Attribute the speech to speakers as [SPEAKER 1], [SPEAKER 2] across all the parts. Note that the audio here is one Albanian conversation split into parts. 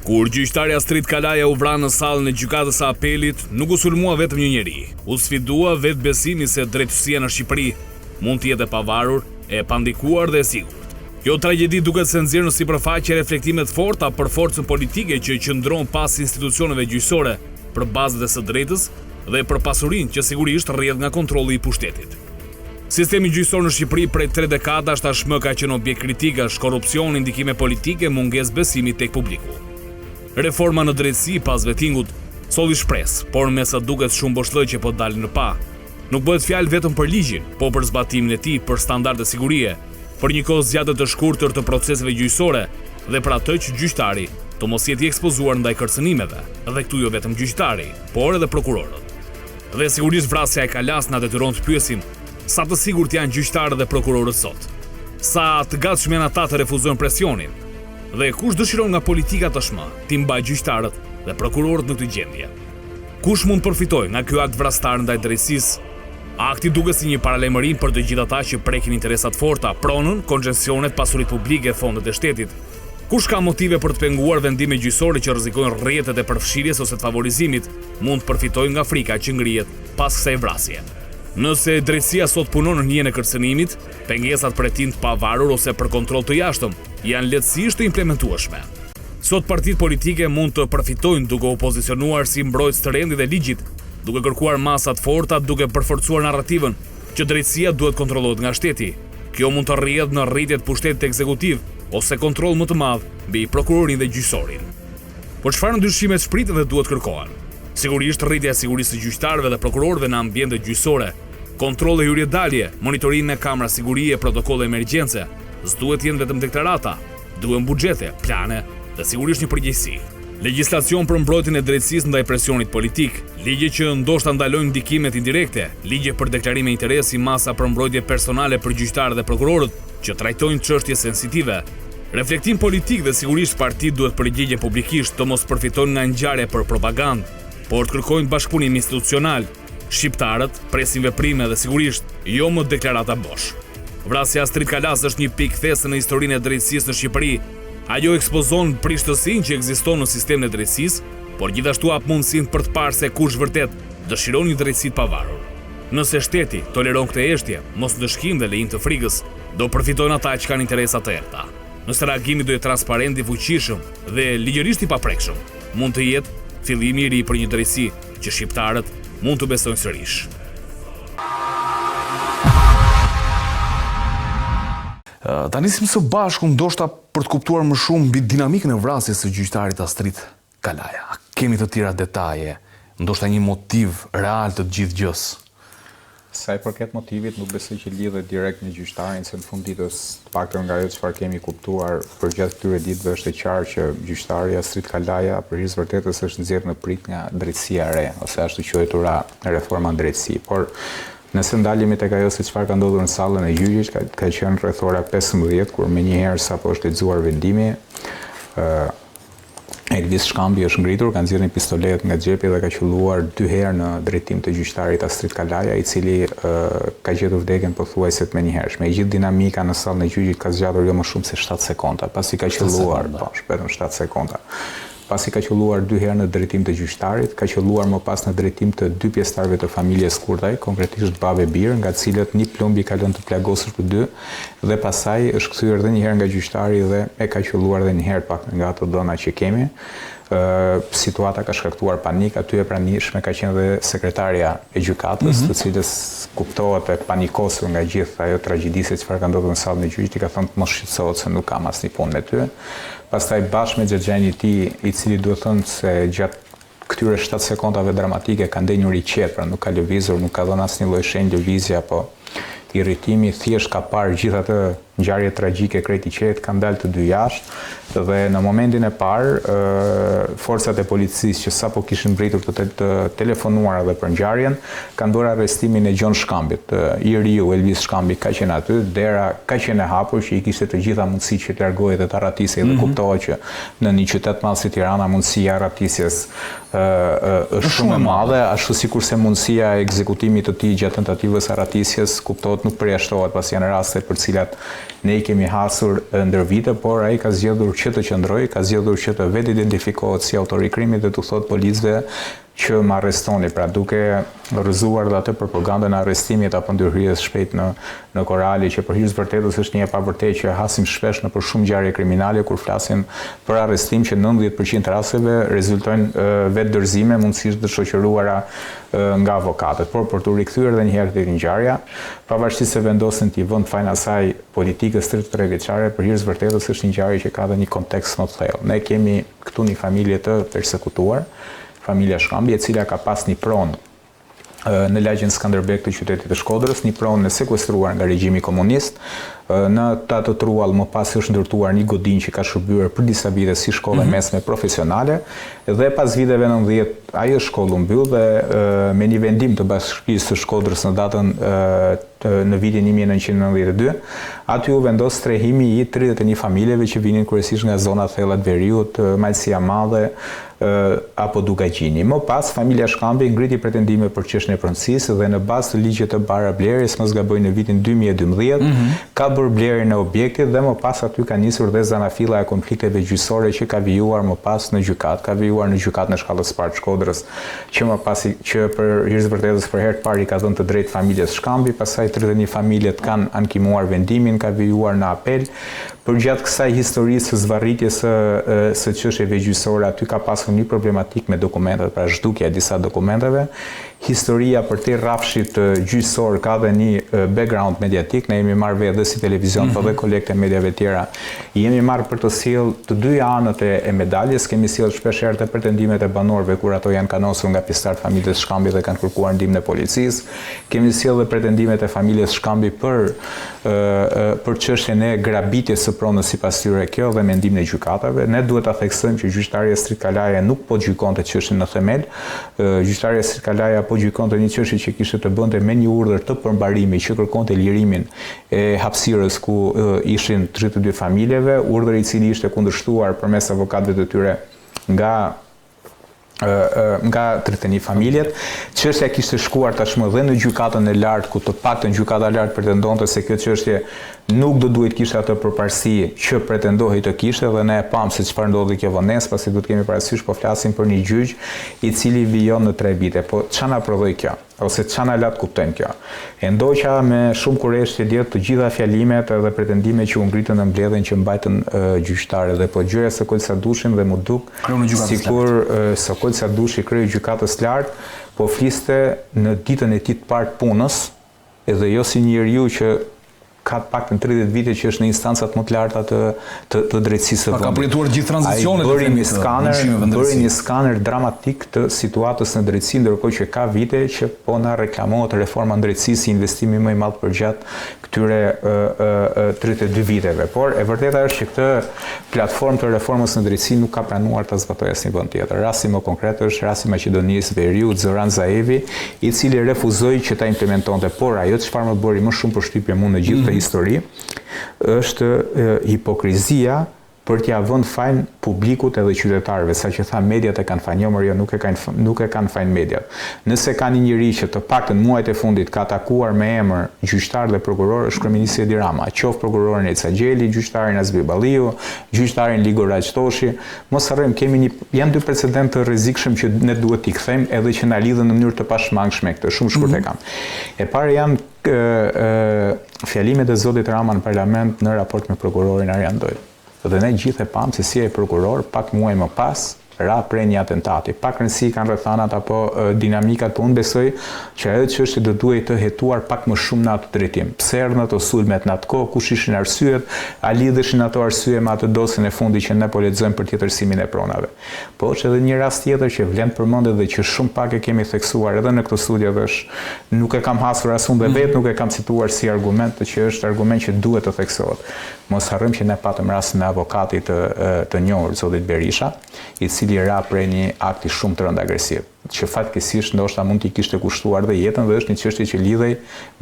[SPEAKER 1] Kur gjyqtari Astrid Kalaja u vra në sallën e gjykatës së apelit, nuk u sulmua vetëm një njeri. U sfidua vetë besimi se drejtësia në Shqipëri mund të jetë e pavarur, e pandikuar dhe e sigurt. Kjo tragjedi duket se nxjerr në sipërfaqe reflektime të forta për forcën politike që qëndron pas institucioneve gjyqësore, për bazat e së drejtës dhe për pasurinë që sigurisht rrjedh nga kontrolli i pushtetit. Sistemi gjyqësor në Shqipëri prej 3 dekadash tashmë ka qenë objekt kritikash, korrupsion, ndikime politike, mungesë besimi tek publiku. Reforma në drejtësi pas vettingut solli shpresë, por me sa duket shumë boshllëqe po dalin në pa. Nuk bëhet fjalë vetëm për ligjin, po për zbatimin e tij, për standarde sigurie, për një kohë zgjatje të shkurtër të proceseve gjyqësore dhe për atë që gjyqtari të mos jetë i ekspozuar ndaj kërcënimeve, dhe këtu jo vetëm gjyqtari, por edhe prokurorët. Dhe sigurisht vrasja e Kalas na detyron të pyesim sa të sigurt janë gjyqtarët dhe prokurorët sot. Sa të gatshëm janë ata të refuzojnë presionin. Dhe kush dëshiron nga politika tashmë t'i mbajë gjyqtarët dhe prokurorët në këtë gjendje? Kush mund përfitojë nga ky akt vrastar ndaj drejtësisë? Akti duket si një paralajmërim për të gjithë ata që prekin interesat forta, pronën, koncesionet, pasuritë publike, fondet e shtetit. Kush ka motive për të penguar vendime gjyqësore që rrezikojnë rrjetet e përfshirjes ose të favorizimit, mund të përfitojë nga frika që ngrihet pas kësaj vrasje. Nëse drejtësia sot punon në hijen e kërcënimit, pengesat për hetim të pavarur ose për kontroll të jashtëm janë lehtësisht të implementueshme. Sot partitë politike mund të përfitojnë duke u pozicionuar si mbrojtës të rendit dhe ligjit, duke kërkuar masa të forta, duke përforcuar narrativën që drejtësia duhet kontrollohet nga shteti. Kjo mund të rrjedhë në rritje të pushtetit ekzekutiv ose kontroll më të madh mbi prokurorin dhe gjyqësorin. Por çfarë ndryshime shpritet dhe duhet kërkohen? Sigurisht rritja e sigurisë së gjyqtarëve dhe prokurorëve në ambiente gjyqësore, kontroll e hyrje-dalje, monitorim me kamera sigurie, protokolle emergjence, s'duhet jenë vetëm deklarata, duhen buxhete, plane dhe sigurisht një përgjegjësi. Legjislacion për mbrojtjen e drejtësisë ndaj presionit politik, ligje që ndoshta ndalojnë ndikimet indirekte, ligje për deklarime interesi, masa për mbrojtje personale për gjyqtarët dhe prokurorët që trajtojnë çështje sensitive. Reflektim politik dhe sigurisht partitë duhet përgjigjen publikisht të mos përfitojnë nga ngjarje për propagandë, por të kërkojnë bashkëpunim institucional. Shqiptarët presin veprime dhe sigurisht jo më deklarata bosh. Vrasja Astrid Kalas është një pikë thesë në historinë e drejtësisë në Shqipëri. Ajo ekspozon prishtësinë që ekziston në sistemin e drejtësisë, por gjithashtu hap mundësinë për të parë se kush vërtet dëshiron një drejtësi të pavarur. Nëse shteti toleron këtë heshtje, mos ndëshkim dhe lejim të frikës, do përfitojnë ata që kanë interesa të errëta. Nëse reagimi do jetë transparent, i fuqishëm dhe ligjërisht i paprekshëm, mund të jetë fillimi i ri për një drejtësi që shqiptarët mund të besojnë sërish.
[SPEAKER 2] Ta nisim së bashku ndoshta për të kuptuar më shumë mbi dinamikën e vrasjes së gjyqtarit Astrid Kalaja. Kemi të tjera detaje, ndoshta një motiv real të gjithë gjës.
[SPEAKER 3] Sa i përket motivit, nuk besoj që lidhet direkt me gjyqtarin, se në fund ditës, të paktën nga ajo çfarë kemi kuptuar përgjatë këtyre ditëve është e qartë që gjyqtari Astrid Kalaja për hir të vërtetës është nxjerrë në prit nga drejtësia e re, ose ashtu quajtura reforma drejtësi. Por nëse ndalemi tek ajo se çfarë ka ndodhur në sallën e gjyqit, ka qenë rreth ora 15 kur menjëherë sapo është lexuar vendimi, Elvis Shkambi është ngritur, ka nxjerrë një pistolet nga xhepi dhe ka qelluar 2 herë në drejtim të gjyqtarit Astrid Kalaja, i cili ka gjetur vdekjen pothuajse të menjëhershme. Me gjithë dinamika në sallën e gjyqit ka zgjatur jo më shumë se 7 sekonda, pasi ka qelluar, vetëm 7 sekonda. Pasi ka qelluar 2 herë në drejtim të gjyqtarit, ka qelluar më pas në drejtim të 2 pjesëtarëve të familjes Kurtaj, konkretisht babë e birë, nga cilët një plumbi ka lënë të plagosur të 2, dhe pasaj është kthyer edhe një herë nga gjyqtari dhe e ka qelluar edhe një herë pak nga ato dhëna që kemi. Situata ka shkaktuar panik, aty e pranishme ka qenë dhe sekretarja e gjykatës, të cilës kuptohet e panikosur nga gjithë ajo tragjedisë çfarë ka ndodhur në sallën e gjyqit, i ka thënë të mos shqetësohet se nuk kam asnjë punë me ty. Pastaj bashkë me xhaxhanin e tij, i cili duhet thënë se gjatë këtyre 7 sekondave dramatike ka ndenjur i qetë, pra nuk ka lëvizur, nuk ka dhënë asnjë lloj shenjë lëvizje apo irritimi, thjesht ka parë gjithë atë ngjarje tragjike krejt i qetë, kanë dalë të 2 jashtë dhe në momentin e parë forcat e policisë që sapo kishin mbritur të telefonuar edhe për ngjarjen kanë bërë arrestimin e Gjon Shkambit. I riu Elvis Shkambi ka qenë aty, dera ka qenë e hapur që i kishte të gjitha mundësitë që të largohej dhe të arratisej dhe kuptohet që në një qytet madh si Tirana mundësia e arratisjes është shumë e madhe, ashtu sikurse mundësia e ekzekutimit të tij gjatë tentativës arratisjes kuptohet nuk përjashtohet pas janë raste për cilat ne i kemi hasur ndër vite, por ai ka zgjedhur që të qëndrojë, ka zgjedhur që të vetë identifikohet si autori i krimit dhe të thotë policëve që më arrestoni, pra duke rrëzuar dhe atë propagandën e arrestimit apo ndërhyrjes shpejt në Korali, që për hir të vërtetës është një e pavërtetë që hasim shpesh në për shumë ngjarje kriminale kur flasim për arrestim që 90% rasteve rezultojnë vetë dorëzime mundësisht të shoqëruara nga avokatët. Por për të rikthyer edhe një herë tek ngjarja, pavarësisht se vendosen t'i vënë fajin asaj politikës 33 vjeçare, për hir të vërtetës është një ngjarje që ka edhe një kontekst më të thellë. Ne kemi këtu një familje të persekutuar, familja Shkambi, e cila ka pas një pronë në lagjen Skënderbeg të qytetit të Shkodrës, një pronë e sekuestruar nga regjimi komunist. Në Tatë Truall më pas është ndërtuar një godinjë që ka shërbyer për disa vite si shkollë mesme profesionale, dhe pas viteve 90 ajo shkollë u mbyll dhe me një vendim të Bashkisë së Shkodrës në datën në vitin 1992, aty u vendos strehimi i 31 familjeve që vinin kryesisht nga zona thella të Veriut, Malësia Madhe apo Dugagjini. Më pas familja Shkambi ngriti pretendime për çështjen e pronësisë dhe në bazë të ligjit të bara blerjes, mos gaboj në vitin 2012, ka bërë blerjen e objektit dhe më pas aty ka nisur dhe zanafilla e konflikteve gjyqësore që ka vijuar më pas në gjykat, ka vijuar në gjykatën e shkallës së parë të Shkodrës, që më pas që për hir të vërtetës për herë të parë i ka dhënë të drejtë familjes Shkambi, pastaj 31 familjet kanë ankimuar vendimin, ka vijuar në apel. Përgjatë kësaj historisë së zvarritjes së çështjeve gjyqësore, aty ka pasur një problematik me dokumentet, pra zhdukja e disa dokumenteve. Historia për te rrafshit gjyqësor ka dhe një background mediatik, ne jemi marrë vetë dhe si televizion, po dhe kolegët e mediave tjera. Jemi marrë për të sjellë të dy anët e medaljes, kemi sjellë shpesh herë të pretendimet e banorëve kur ato janë kanosur nga pjesëtarët familjes Shkambi dhe kanë kërkuar ndihmën e policisë. Kemi sjellë dhe pretendimet e familjes Shkambi për çështjen e grabitjes së pronës sipas tyre, kjo dhe mendimin e gjykatave. Ne duhet ta theksojmë që gjyqtarja Strit Kalaja nuk po gjykonte çështjen në themel. Gjyqtarja Strit Kalaja po gjykonte një çështje që kishte të bënte me një urdhër të përmbarimit që kërkonte lirimin e hapësirës ku ishin 32 familjeve, urdhër i cili ishte kundërshtuar përmes avokatëve të tyre nga 31 familjet. Çështja kishte shkuar tashmë dhe në gjykatën e lartë, ku të paktën gjykata e lartë pretendonte se kjo çështje nuk do duhet kishte atë përparësi që pretendohej të kishte, dhe ne e pam se çfarë ndodhi kjo vonesë, pasi duhet kemi parasysh po flasim për një gjyq i cili vijon në 3 vite. Po ç'a na prodhoi kjo? Ose ç'a na la të kuptojmë kjo? E ndoqa me shumë kurreshti djetë të gjitha fjalimet dhe pretendimet që u ngritën në mbledhjen që mbajtën gjyqtarët, dhe po gjëja Sokol Sadushin dhe mu duk sikur Sokol Sadushi kreu gjykatës lartë po fliste në ditën e tij të parë punës, edhe jo si njeriu që ka të paktën 30 vite që është në instancat më të larta të drejtësisë së vendit.
[SPEAKER 2] Ka përjetuar gjithë tranzicionet.
[SPEAKER 3] Bëri një skaner dramatik të situatës në drejtësi, ndërkohë që ka vite që po na reklamohet reforma në drejtësi si investimi më i madh përgjatë këtyre 32 viteve. Por e vërteta është që këtë platformë të reformës në drejtësi nuk ka planuar ta zbatojë asnjë vend tjetër. Rasti më konkret është rasti i Maqedonisë Veriut, Zoran Zaevi, i cili refuzoi që ta implementonte, por ajo çfarë më bëri më shumë përshtypje mua në gjithë histori është hipokrizia për t'ia vënë fajin publikut edhe qytetarëve, saqë tha mediat e kanë fajnëmër, jo nuk e kanë fajin mediat. Nëse ka një njeri që të paktën muajt e fundit ka atakuar me emër gjyqtar dhe prokuror, është kryeministri Edi Rama, qoftë prokurorin Eca Gjeli, gjyqtarin Azbi Balliu, gjyqtarin Ligor Raqtoshi. Mos harrojmë, janë dy precedent të rrezikshëm që ne duhet t'i kthejmë edhe që na lidhen në mënyrë të pashmangshme këtë. Shumë shkurt e kam. E para janë fjalimet e zotit Rama në parlament në raport me prokurorin Arjan Doj. Dhe ne gjithë e pam se si e prokuror pak muaj më pas ra prej një atentati. Pak rëndësi kanë rrethanat apo dinamikat, po unë besoj që ajo çështje do duhet të hetuar pak më shumë në atë drejtim. Pse erdhën ato sulmet në atë kohë, kush ishin arsyet, a lidheshin ato arsye me atë dosjen e fundit që ne po lexojmë për tjetërsimin e pronave. Po është edhe një rast tjetër që vlen përmendet dhe që shumë pak e kemi theksuar edhe në këtë studio, dhe nuk e kam hasur as unë vetë, nuk e kam cituar si argument, që është argument që duhet të theksohet. Mos harrojmë që ne patëm rast me avokatit të njohur, zotit Berisha, i cili cili ra prej një akti shumë të rënd agresiv, që fatkeqësisht ndoshta mund t'i kishte kushtuar dhe jetën, dhe është një çështje që lidhej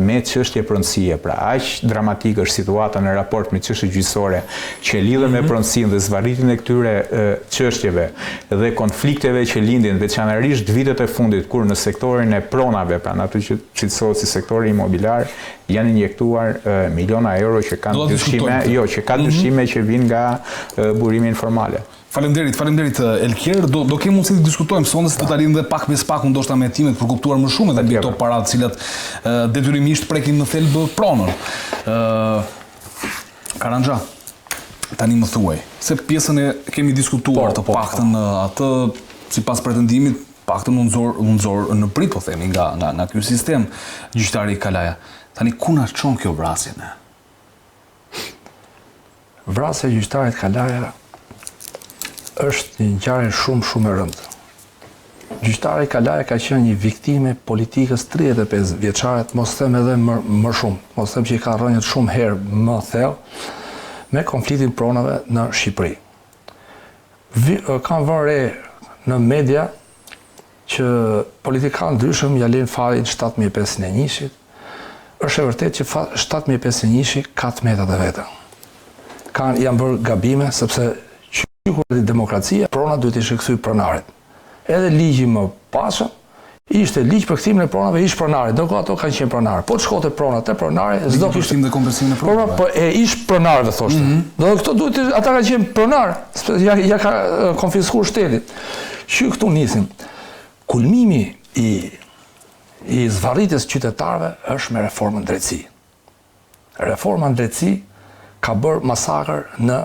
[SPEAKER 3] me çështje pronësie. Pra aq dramatike është situata në raport me çështje gjyqësore që lidhen me pronësinë dhe zvarritjen e këtyre çështjeve dhe konflikteve që lindin veçanërisht vitet e fundit, kur në sektorin e pronave, pra në aty që cilësohet si sektori imobiliar, janë injektuar miliona euro që kanë dyshime që vijnë nga burime informale.
[SPEAKER 2] Faleminderit Elkier, do kemi mundësi të diskutojmë sonde se do ta lidhim dhe pak me pak ndoshta me timet për kuptuar më shumë edhe mbi këto para të cilat detyrimisht prekin në thelb pronën. Karanxha, tani më thuaj, se pjesën e kemi diskutuar të paktën atë sipas pretendimit, paktën unë nxor në prit po themi nga ky sistem gjyqtari Kalaja. Tani ku na çon kjo vrasje ne?
[SPEAKER 4] Vrasja e gjyqtarit Kalaja është një ngjarje shumë e rëndë. Gjyqtari Kalaja ka qenë një viktime politikës 35 vjeçare, mos them edhe më shumë, mos them që i ka rënjët shumë herë më thellë me konfliktin pronave në Shqipëri. Kam vënë re në media që politikanë ndryshëm ja lënë farin 7501-shit. Është e vërtetë që 7501-shi ka tmetat e veta. Janë bërë gabime sepse kur demokracia, prona duhet të shkëthyj pronarit. Edhe ligji më pasëm, ishte ligj për kthimin e pronave ish pronarit, ndërkohë ato kanë qenë pronarë. Po të shkote pronat e pronarit, s'do kishte
[SPEAKER 2] dhe kompensimin e pronave.
[SPEAKER 4] Po e ish pronarëve thoshte. Do këto duhet ata kanë qenë pronarë, ja ka konfiskuar shteti. Që këtu nisim. Kulmimi i zvarritjes qytetarëve është me reformën drejtësi. Reforma në drejtësi ka bërë masakër në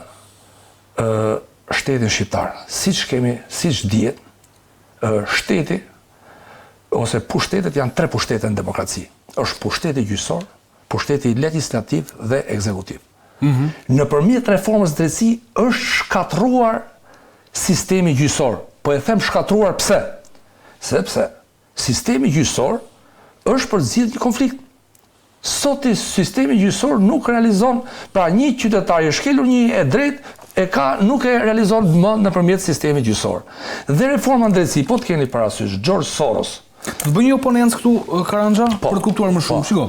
[SPEAKER 4] shtetin shqiptar. Siç dihet, shteti ose pushtetet janë 3 pushtete në demokraci. Është pushteti gjyqësor, pushteti legislativ dhe ekzekutiv. Nëpërmjet reformës drejtësi është shkatruar sistemi gjyqësor. Po e them shkatruar pse? Sepse sistemi gjyqësor është për zgjidhje një konflikt. Sot sistemi gjyqësor nuk realizon, pra një qytetar i shkelur një e drejtë nuk e realizon më nëpërmjet sistemit gjyqësor. Dhe reforma në drejtësi, po të keni parasysh, George Soros.
[SPEAKER 2] Të bëj një oponencë këtu, Karanxha, për të kuptuar më shumë. Shiko,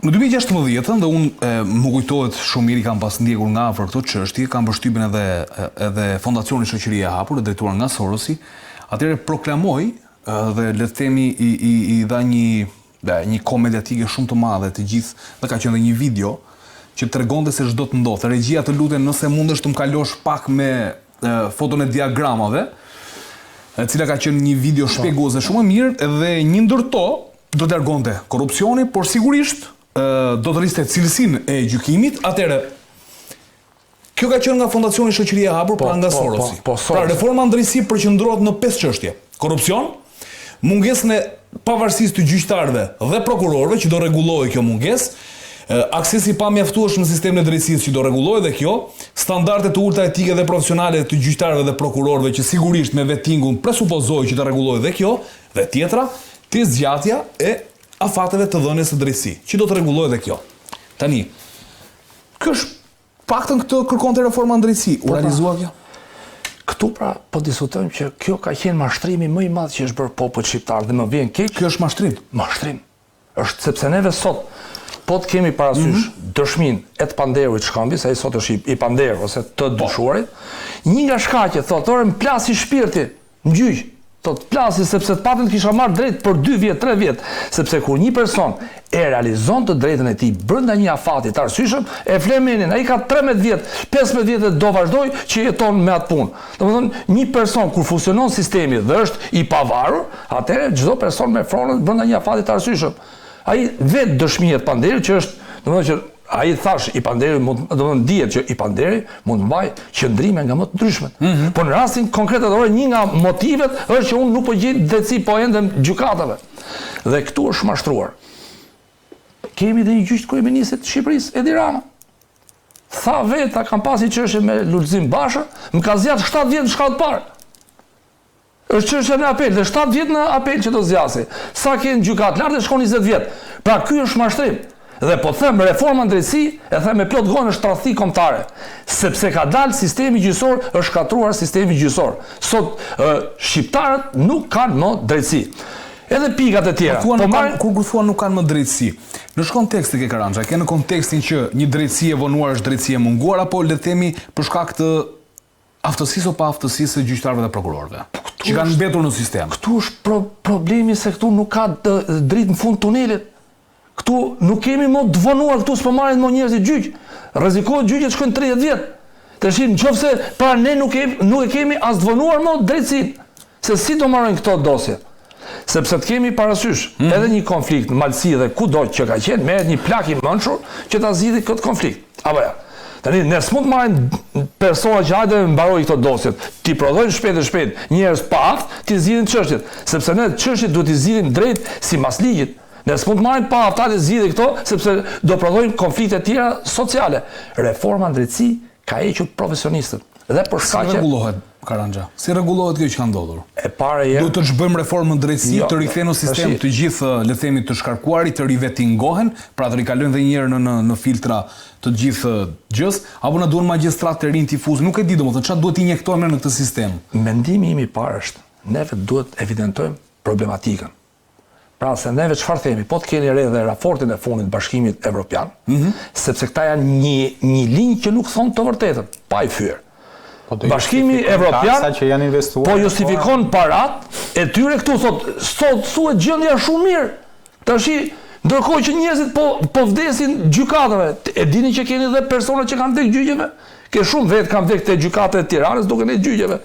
[SPEAKER 2] në 2016, dhe unë më kujtohet shumë mirë, kam pas ndjekur nga afër këto çështje, kam përshtypjen edhe Fondacioni Shoqëria e Hapur, drejtuar nga Sorosi, atëherë proklamoi dhe le të themi i dha një kohë mediatike shumë të madhe të gjithë, dhe ka qenë edhe një video që tregonte se ç'do të ndodhte. Regjia, të lutem, nëse mundesh të më kalosh pak me foton e diagramave, e cila ka qenë një video shpjeguese shumë e mirë, dhe një ndër to do të largonte korrupsioni, por sigurisht do të rriste cilësinë e gjykimit. Atëherë, kjo ka qenë nga Fondacioni Shoqëria e Hapur, pra nga Sorosi. Pra reforma në drejtësi përqendrohet në 5 çështje: korrupsion, mungesën e pavarësisë të gjyqtarëve dhe prokurorëve që do rregullohej kjo mungesë, aksesi pa mjaftueshëm në sistemin e drejtësisë që do rregullohet dhe kjo, standarde të ulta etike dhe profesionale të gjyqtarëve dhe prokurorëve që sigurisht me vettingun presupozohet që të rregullohet dhe kjo, dhe tjetra, të zgjatja e afateve të dhënies së drejtësisë, që do të rregullohet dhe kjo. Tani, kjo është paktën këtë kërkonte reforma në drejtësi, u realizua kjo?
[SPEAKER 4] Këtu pra po diskutojmë që kjo ka qenë mashtrimi më i madh që është bërë popullit shqiptar dhe më vjen keq.
[SPEAKER 2] Kjo është mashtrim.
[SPEAKER 4] Mashtrim. Është sepse neve sot po të kemi parasysh dëshmin e të panderit shkambis, ai sot është i pander ose të dyshuarit, një nga shkaqet thotë, "Ore, më plasi shpirti në gjyq." Thotë, "Plasi sepse të patën kisha marrë drejt për 2 vjet, 3 vjet." Sepse kur një person e realizon të drejtën e tij brenda një afati të arsyeshëm, e flemenin, ai ka 13 vjet, 15 vjet dhe do vazhdoj që jeton me atë punë. Domethënë, një person kur funksionon sistemi dhe është i pavarur, atëherë çdo person me fronën brenda një afati të arsyeshëm. Ai vetë dëshmiet panderit që është, domethënë që ai thash i panderi domethënë dihet që i panderi mund të mbaj qëndrime nga më të ndryshmet. Por në rastin konkret atë një nga motivet është që unë nuk po gjej drejtësi po ende gjykatave. Dhe këtu është mashtruar. Kemi dhe një gjyq të kryeministit të Shqipërisë, Edi Rama. Tha vetë, kam pasi çështje me Lulzim Bashër, më ka zgjat 7 vjet në shkallë parë. Është çështja në apel, dhe 7 vjet në apel që do zgjasë. Sa kanë gjykat lart dhe shkon 20 vjet. Pra ky është mashtrim. Dhe po them reforma në drejtësi, e them me plot gojë është tradhti kombëtare, sepse ka dalë sistemi gjyqësor, është shkatruar sistemi gjyqësor. Sot shqiptarët nuk kanë më drejtësi. Edhe pikat e tjera.
[SPEAKER 2] Kur thua nuk kanë më drejtësi, në kontekst ke Karanja, ke në kontekstin që një drejtësi e vonuar është drejtësi e munguar, apo le të themi për shkak të aftësisë o pa aftësisë së gjyqtarëve dhe prokurorëve, që kanë mbetur në sistem.
[SPEAKER 4] Këtu është problemi se këtu nuk ka dritë në fund tunelit. Këtu nuk kemi më të vonuar, këtu s'po marrin më njerëz i gjyq. Rrezikohet gjyqet shkojnë 30 vjet. Tash nëse pra ne nuk e kemi as të vonuar më drejtësinë, se si do marrojnë këto dosje. Sepse të kemi parasysh edhe një konflikt në Malësi dhe kudo që ka qenë, merret një plak i mençur që ta zgjidhë këtë konflikt. Apo ja. Tani ne s'mund të marrin persona që hajde mbaroj këto dosjet, ti prodhojnë shpejt njerëz pa aft, ti zgjidhin çështjet, sepse ne çështjet duhet i zgjidhim drejt sipas ligjit. Ne s'mund të marrim pa aft të zgjidhë këto, sepse do prodhojnë konflikte tjera sociale. Reforma në drejtësi ka hequr profesionistët. Dhe për shkak
[SPEAKER 2] Si rregullohet Karanja? Si rregullohet kjo që ka ndodhur?
[SPEAKER 4] E para
[SPEAKER 2] Do të ç'bëjmë reformën në drejtësi, të rikthejmë në sistem të gjithë, le të themi, të shkarkuarit, të rivetingohen, pra të rikalojnë dhe një herë në filtra të gjithë gjës, apo na duan magjistrat të rinj tifuz, nuk e di domethënë çfarë duhet injektojmë në këtë sistem.
[SPEAKER 4] Mendimi im i parë është, neve duhet evidentojmë problematikën. Pra se neve çfarë themi, po të keni re dhe raportin e fundit të Bashkimit Evropian, sepse këta janë një linjë që nuk thon të vërtetën, pa i fyer. Bashkimi Evropian po justifikon parat e tyre këtu sot thuhet gjendja shumë mirë. Tashi ndërkohë që njerëzit po vdesin gjykatave, e dini që keni edhe persona që kanë vdekur gjyqeve? Ke shumë vetë kanë vdekur te gjykata e Tiranës duke ne gjyqeve.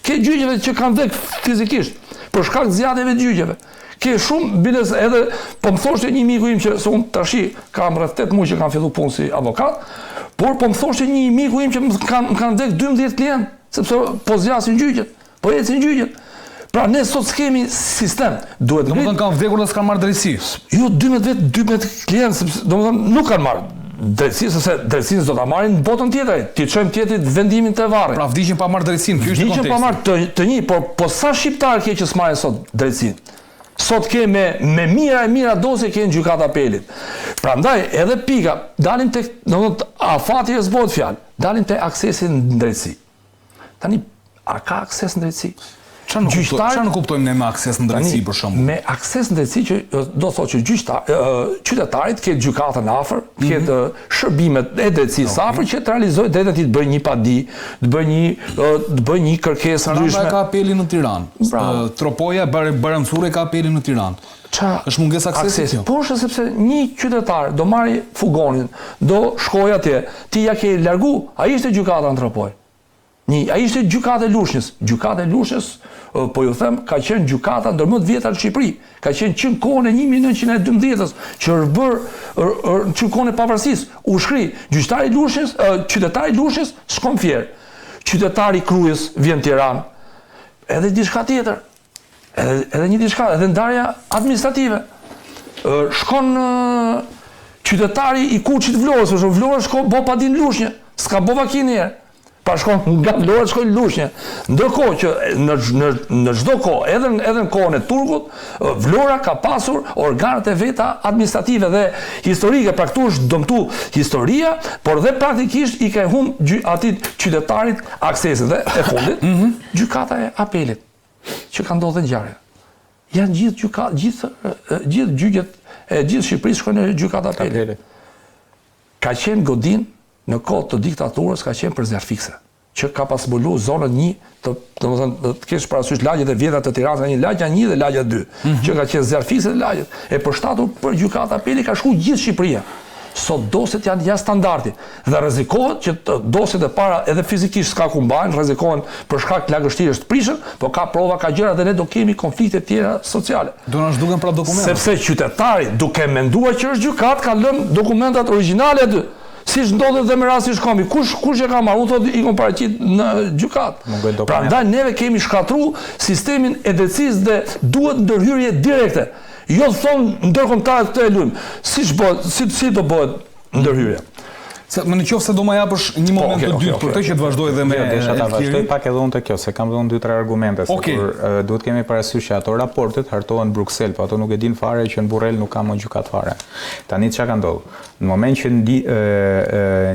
[SPEAKER 4] Ke gjyqeve që kanë vdekur fizikisht për shkak të zgjatjeve të gjyqeve. Ke shumë biles edhe po më thoshte një miku im që unë tashi kam rreth 8 muaj që kam filluar punë si avokat, por po më thoshte një miku im që më kanë vdekur 12 klientë, sepse po zgjasin gjyqet, po ecin gjyqet. Pra ne sot s'kemi sistem, duhet ngrit.
[SPEAKER 2] Domethënë kanë vdekur dhe s'kan marrë drejtësi.
[SPEAKER 4] Jo 12 klientë, sepse domethënë nuk kanë marrë drejtësi, sepse drejtësinë do ta marrin në botën tjetër. Ti çojmë tjetrit vendimin të varrit.
[SPEAKER 2] Pra vdiqin pa marrë drejtësinë, ky është konteksti.
[SPEAKER 4] Vdiqin pa marrë të një, po sa shqiptar ke që s'marrin sot drejtësinë? Sot ke me mira dosje ke në gjykatë apelit. Prandaj edhe pika, dalin tek, domethënë afati e zbot fjalë, dalin te aksesi në drejtësi. Tani a ka akses në drejtësi?
[SPEAKER 2] Çfarë nuk kuptojmë ne me akses në drejtësi për shembull?
[SPEAKER 4] Me akses në drejtësi që do thotë që qytetarit ketë gjykatën afër, ketë shërbimet e drejtësisë afër që të realizojë drejtën të bëjë një padi, të bëjë një kërkesë ndryshme.
[SPEAKER 2] Ka apelin në Tiranë. Tropoja Baramsure ka apelin në Tiranë. Është mungesë aksesi.
[SPEAKER 4] Po është sepse një qytetar do marri fugonin, do shkojë atje, ti ja ke largu, ai ishte gjykata në Tropoj. Ai ishte gjykata e Lushnjës. Gjykata e Lushnjës, po ju them, ka qenë gjykata ndër më të vjetra në Shqipëri. Ka qenë që në kohën e 1912-s, që është bërë që në kohën e pavarësisë. U shkri, gjyqtari i Lushnjës, qytetari i Lushnjës shkon Fier. Qytetari i Krujës vjen Tiranë. Edhe diçka tjetër. Edhe një diçka, edhe ndarja administrative. Shkon qytetari i Kuçit Vlorës, Vlora shkon bo padin Lushnjë, s'ka bo vakin njerë. Pa shkon nga Vlora shkoj në Lushnjë. Ndërkohë që në çdo kohë, edhe në kohën e turkut, Vlora ka pasur organet e veta administrative dhe historike, pra këtu është dëmtu historia, por dhe praktikisht i ka humbë atit qytetarit aksesin dhe e fundit, gjykata e apelit, që ka ndodhur ngjarje. Janë gjithë gjyqet e gjithë Shqipërisë shkojnë në gjykata e apelit. Ka qenë godin në kohë të diktaturës, ka qenë për zjarfikse, që ka pasbulu zonën 1, të kesh parasysh lagjet e vjetra të Tiranës, ka një lagja 1 dhe lagja 2, që ka qenë zjarfikse dhe lagjet. E përshtatur për gjykata apeli ka shku gjithë Shqipëria. Sot dosjet janë jashtë standardi dhe rrezikohet që dosjet e para edhe fizikisht s'ka ku mbajnë, rrezikohen për shkak të lagështirës të prishën, po ka prova, ka gjëra dhe ne do kemi konflikte tjera sociale.
[SPEAKER 2] Do na zhduken pra dokumentat.
[SPEAKER 4] Sepse qytetari, duke menduar që është gjykat, ka lënë dokumentat origjinale aty. Siç ndodhet dhe me rastin Shkambi, kush e ka marrë, unë thotë i kom paraqit në gjykat. Prandaj neve kemi shkatru sistemin e drejtësisë dhe duhet ndërhyrje direkte. Jo thonë ndërkombëtarët këtë e lujmë. Si do bëhet ndërhyrja?
[SPEAKER 2] Se më në qoftë se do ma japësh një moment të dytë për të që të vazhdoj dhe me
[SPEAKER 3] Desha ta vazhdoj pak edhe unë të kjo, se kam dhe unë 2-3 argumente, se kur duhet kemi parasysh që ato raportet hartohen në Bruxelles, po ato nuk e din fare që në Burrell nuk ka më gjykat fare. Tani çka ka ndodhur? Në moment që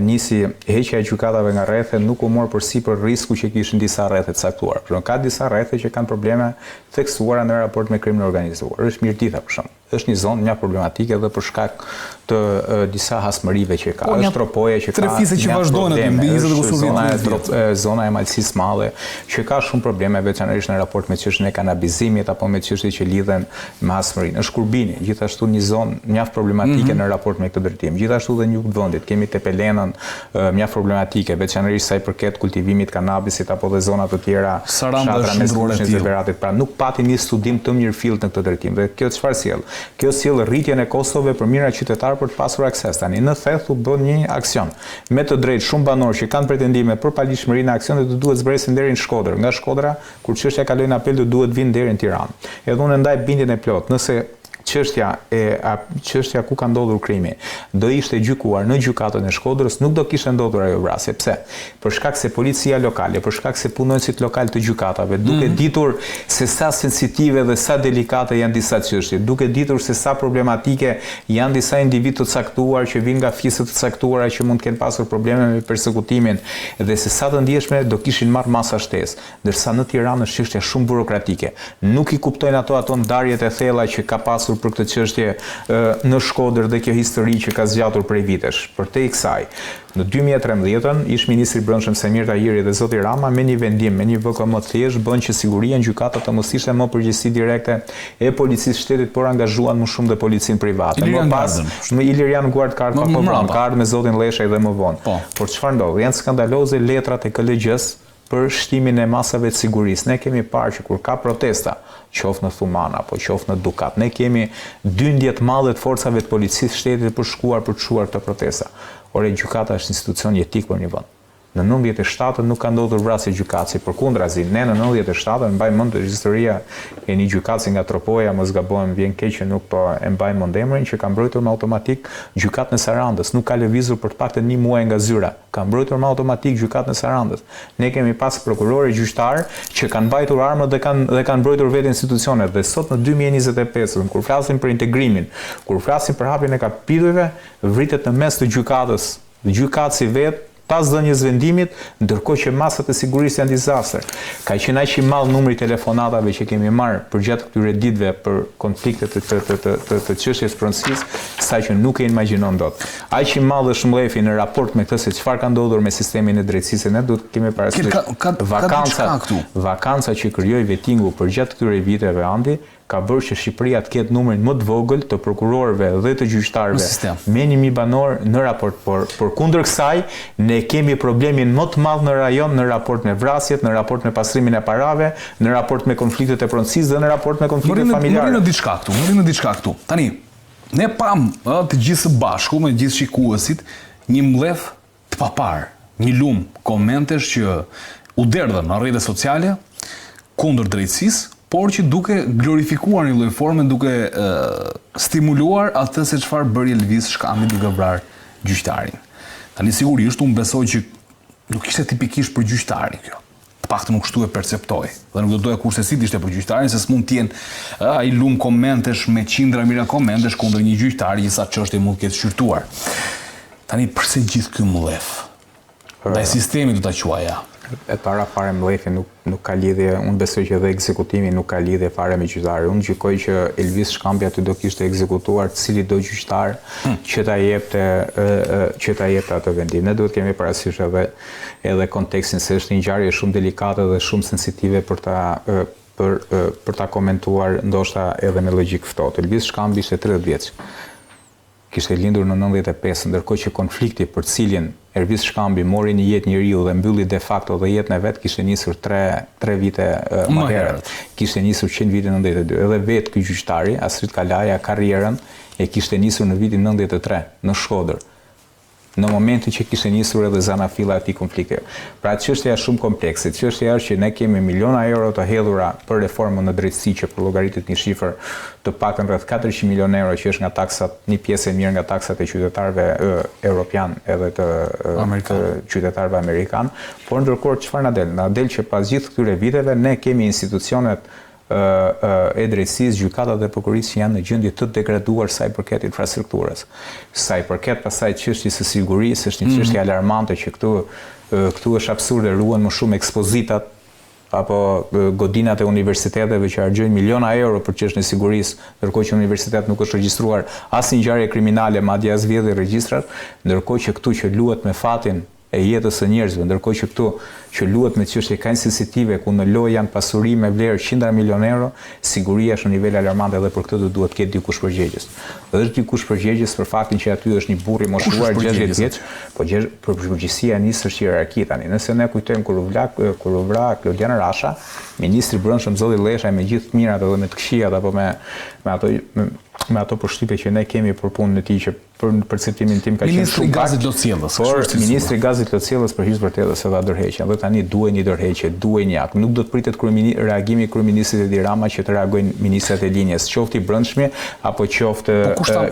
[SPEAKER 3] nisi heqja e gjykatave nga rrethet, nuk u mor përsipër risku që kishin disa rrethe të caktuar. Por ka disa rrethe që kanë probleme theksuara në raport me krimin e organizuar. Është Mirdita për shembull. Është një zonë një problematike edhe për shkak të disa hasmërive që ka. Është Tropoja që ka
[SPEAKER 2] trefise që vazhdojnë aty mbi 20 kusurit.
[SPEAKER 3] Zona e Malësisë Madhe që ka shumë probleme veçanërisht në raport me çështjen e kanabizimit apo me çështjet që lidhen me hasmërinë. Është Kurbini, gjithashtu një zonë mjaft problematike në raport me këtë drejtim. Gjithashtu dhe në jug të vendit kemi Tepelenën mjaft problematike, veçanërisht sa i përket kultivimit kanabisit apo dhe zona të tjera
[SPEAKER 2] Saranda
[SPEAKER 3] me zeveratit. Pra nuk pati një studim të mirëfillt në këtë drejtim. Dhe kjo çfarë sjell? Kjo sjell rritjen e kostove për mira qytetar për të pasur akses. Tani në theth u bën një aksion. Me të drejtë shumë banorë që kanë pretendime për palishmërinë e aksionit të duhet zbresin deri në Shkodër. Nga Shkodra, kur çështja kaloi në apel, duhet vinë deri në Tiranë. Edhe unë ndaj bindjen e plot, nëse çështja ku ka ndodhur krimi do ishte gjykuar në gjykatën e Shkodrës, nuk do kishte ndodhur ajo vrasje. Pse? Për shkak se policia lokale, për shkak se punonësit lokal të gjykatave, duke ditur se sa sensitive dhe sa delikate janë disa çështje, duke ditur se sa problematike janë disa individ të caktuar që vinë nga fisë të caktuara që mund të kenë pasur probleme me persekutimin dhe se sa të ndjeshme do kishin marrë masa shtesë, ndërsa në Tiranë është çështja shumë burokratike. Nuk i kuptojnë ato ndarjet e thella që ka pasur për këtë çështje në Shkodër dhe kjo histori që ka zgjatur prej vitesh. Përtej kësaj, në 2013 ish ministri i Brendshëm Samir Tahiri dhe zoti Rama me një vendim, me një VKM të thjeshtë bën që siguria në gjykata të mos ishte më përgjegjësi direkte e policisë shtetit, por angazhuan më shumë dhe policinë private. Më pas, Ilirian Guardkart apo ka ardhur me zotin Leshaj dhe më vonë. Por çfarë ndodh? Janë skandaloze letrat e KLG-s për shtimin e masave të sigurisë. Ne kemi parë që kur ka protesta, qoftë në Thuman apo qoftë në Dukat, ne kemi dyndje të madhe të forcave të policisë shtetit për shkuar për të çuar këto protesta. Ore gjykata është institucion jetik për një vend. Në 97 nuk ka ndodhur vrasje gjykatësi, përkundrazi, ne në 97 mbaj mend historia e një gjykatësi nga Tropoja, mos gabohem, vjen keq që nuk po e mbaj mend emrin, që ka mbrojtur me automatik gjykatën e Sarandës, nuk ka lëvizur për të paktën një muaj nga zyra, ka mbrojtur me automatik gjykatën e Sarandës. Ne kemi pas prokurorë gjyqtar që kanë mbajtur armët dhe kanë mbrojtur vetë institucionet. Dhe sot në 2025, kur flasim për integrimin, kur flasim për hapjen e kapitujve, vritet në mes të gjykatës, gjykatësi vetë pas dhënies vendimit, ndërkohë që masat e sigurisë janë dizastër. Ka qenë aq i madh numri telefonatave që kemi marrë përgjatë këtyre ditëve për konflikte të çështjes pronësisë, saqë nuk e imagjinon dot. Aq i madh është mbledhja në raport me këtë se çfarë ka ndodhur me sistemin e drejtësisë, ne duhet kemi parasysh vakanca që krijoi vettingu përgjatë këtyre viteve andi, ka bërë që Shqipëria të ketë numrin më të vogël të prokurorëve dhe të gjyqtarëve me 1000 banor në raport, por kundër kësaj ne kemi problemin më të madh në rajon në raport me vrasjet, në raport me pastrimin e parave, në raport me konfliktet e pronësisë dhe në raport me konfliktet familjare.
[SPEAKER 2] Mërinë diçka këtu. Tani, ne pam të gjithë së bashku me gjithë shikuesit një mbledh të papar, një lum komentesh që u derdhën në rrjetet sociale kundër drejtësisë, por që duke glorifikuar një lloj forme, duke stimuluar atë se çfarë bëri Elvis Shkambi duke vrarë gjyqtarin. Tani sigurisht unë besoj që nuk ishte tipikisht për gjyqtarin kjo. Të paktën nuk kështu e perceptoj. Dhe nuk do doja kurse si ishte për gjyqtarin, se s'mund të jenë ai lum komentesh me qindra mira komentesh kundër një gjyqtari që sa çështje mund të ketë shqyrtuar. Tani pse gjithë ky mbledh? Ndaj sistemi do ta quaja.
[SPEAKER 3] E para fare mbledhja nuk ka lidhje, unë besoj që edhe ekzekutimi nuk ka lidhje fare me gjyqtarin. Unë gjykoj që Elvis Shkambi aty do kishte ekzekutuar cili do gjyqtar që ta jepte atë vendim. Ne duhet kemi parasysh edhe kontekstin se është një ngjarje shumë delikate dhe shumë sensitive për ta komentuar ndoshta edhe me logjik ftohtë. Elvis Shkambi ishte 30 vjeç. Kishte lindur në 95, ndërkohë që konflikti për cilin Elvis Shkambi mori një jetë njeriu dhe mbylli de facto dhe jetën e vet kishte nisur 3 vite më herët. Kishte nisur 100 vite në 92. Edhe vetë ky gjyqtari, Astrid Kalaja, karrierën e kishte nisur në vitin 93 në Shkodër. në momentin që kishte nisur edhe zanafilla e këtij konflikti. Pra çështja është shumë komplekse. Çështja është që ne kemi miliona euro të hedhura për reformën në drejtësi që për llogaritet një shifër të paktën rreth 400 milionë euro që është nga taksat, një pjesë e mirë nga taksat e qytetarëve europian edhe të qytetarëve amerikan, por ndërkohë çfarë na del? Na del që pas gjithë këtyre viteve ne kemi institucionet e drejtësisë, gjykatat dhe prokurisë që janë në gjendje të degraduar sa i përket infrastrukturës. Sa i përket pasaj çështjes së sigurisë, është një çështje alarmante që këtu është absurde, ruhen më shumë ekspozitat apo godinat e universiteteve që harxojnë miliona euro për çështjen e sigurisë, ndërkohë që në universitet nuk është regjistruar asnjë ngjarje kriminale, madje as vjedhje regjistrat, ndërkohë që këtu që luhet me fatin e jetës së njerëzve, ndërkohë që këtu që luhet me çështje kaq sensitive ku në lojë janë pasuri me vlerë 100 milionë euro, siguria është në nivel alarmant edhe për këtë duhet të ketë dikush përgjegjës. Është dikush përgjegjës për faktin që aty është një burr i moshuar 60 vjeç, po përgjegjësia nisë është hierarki tani. Nëse ne kujtojmë kur u vra Klodian Rasha, ministri i Brendshëm zoti Llesha me gjithë të mirat edhe me të këqijat apo me ato përshtypje që ne kemi për punën e tij që për perceptimin tim ka qenë shumë
[SPEAKER 2] Gazit Lotciellës.
[SPEAKER 3] Por ministri i Gazit Lotciellës për hir vërtetës se dha dërheqjen. Dhe tani duhet një dërheqje, duhet një akt. Nuk do të pritet reagimi i kryeministrit Edi Rama që të reagojnë ministrat e linjes, qoftë i brendshmi apo qoftë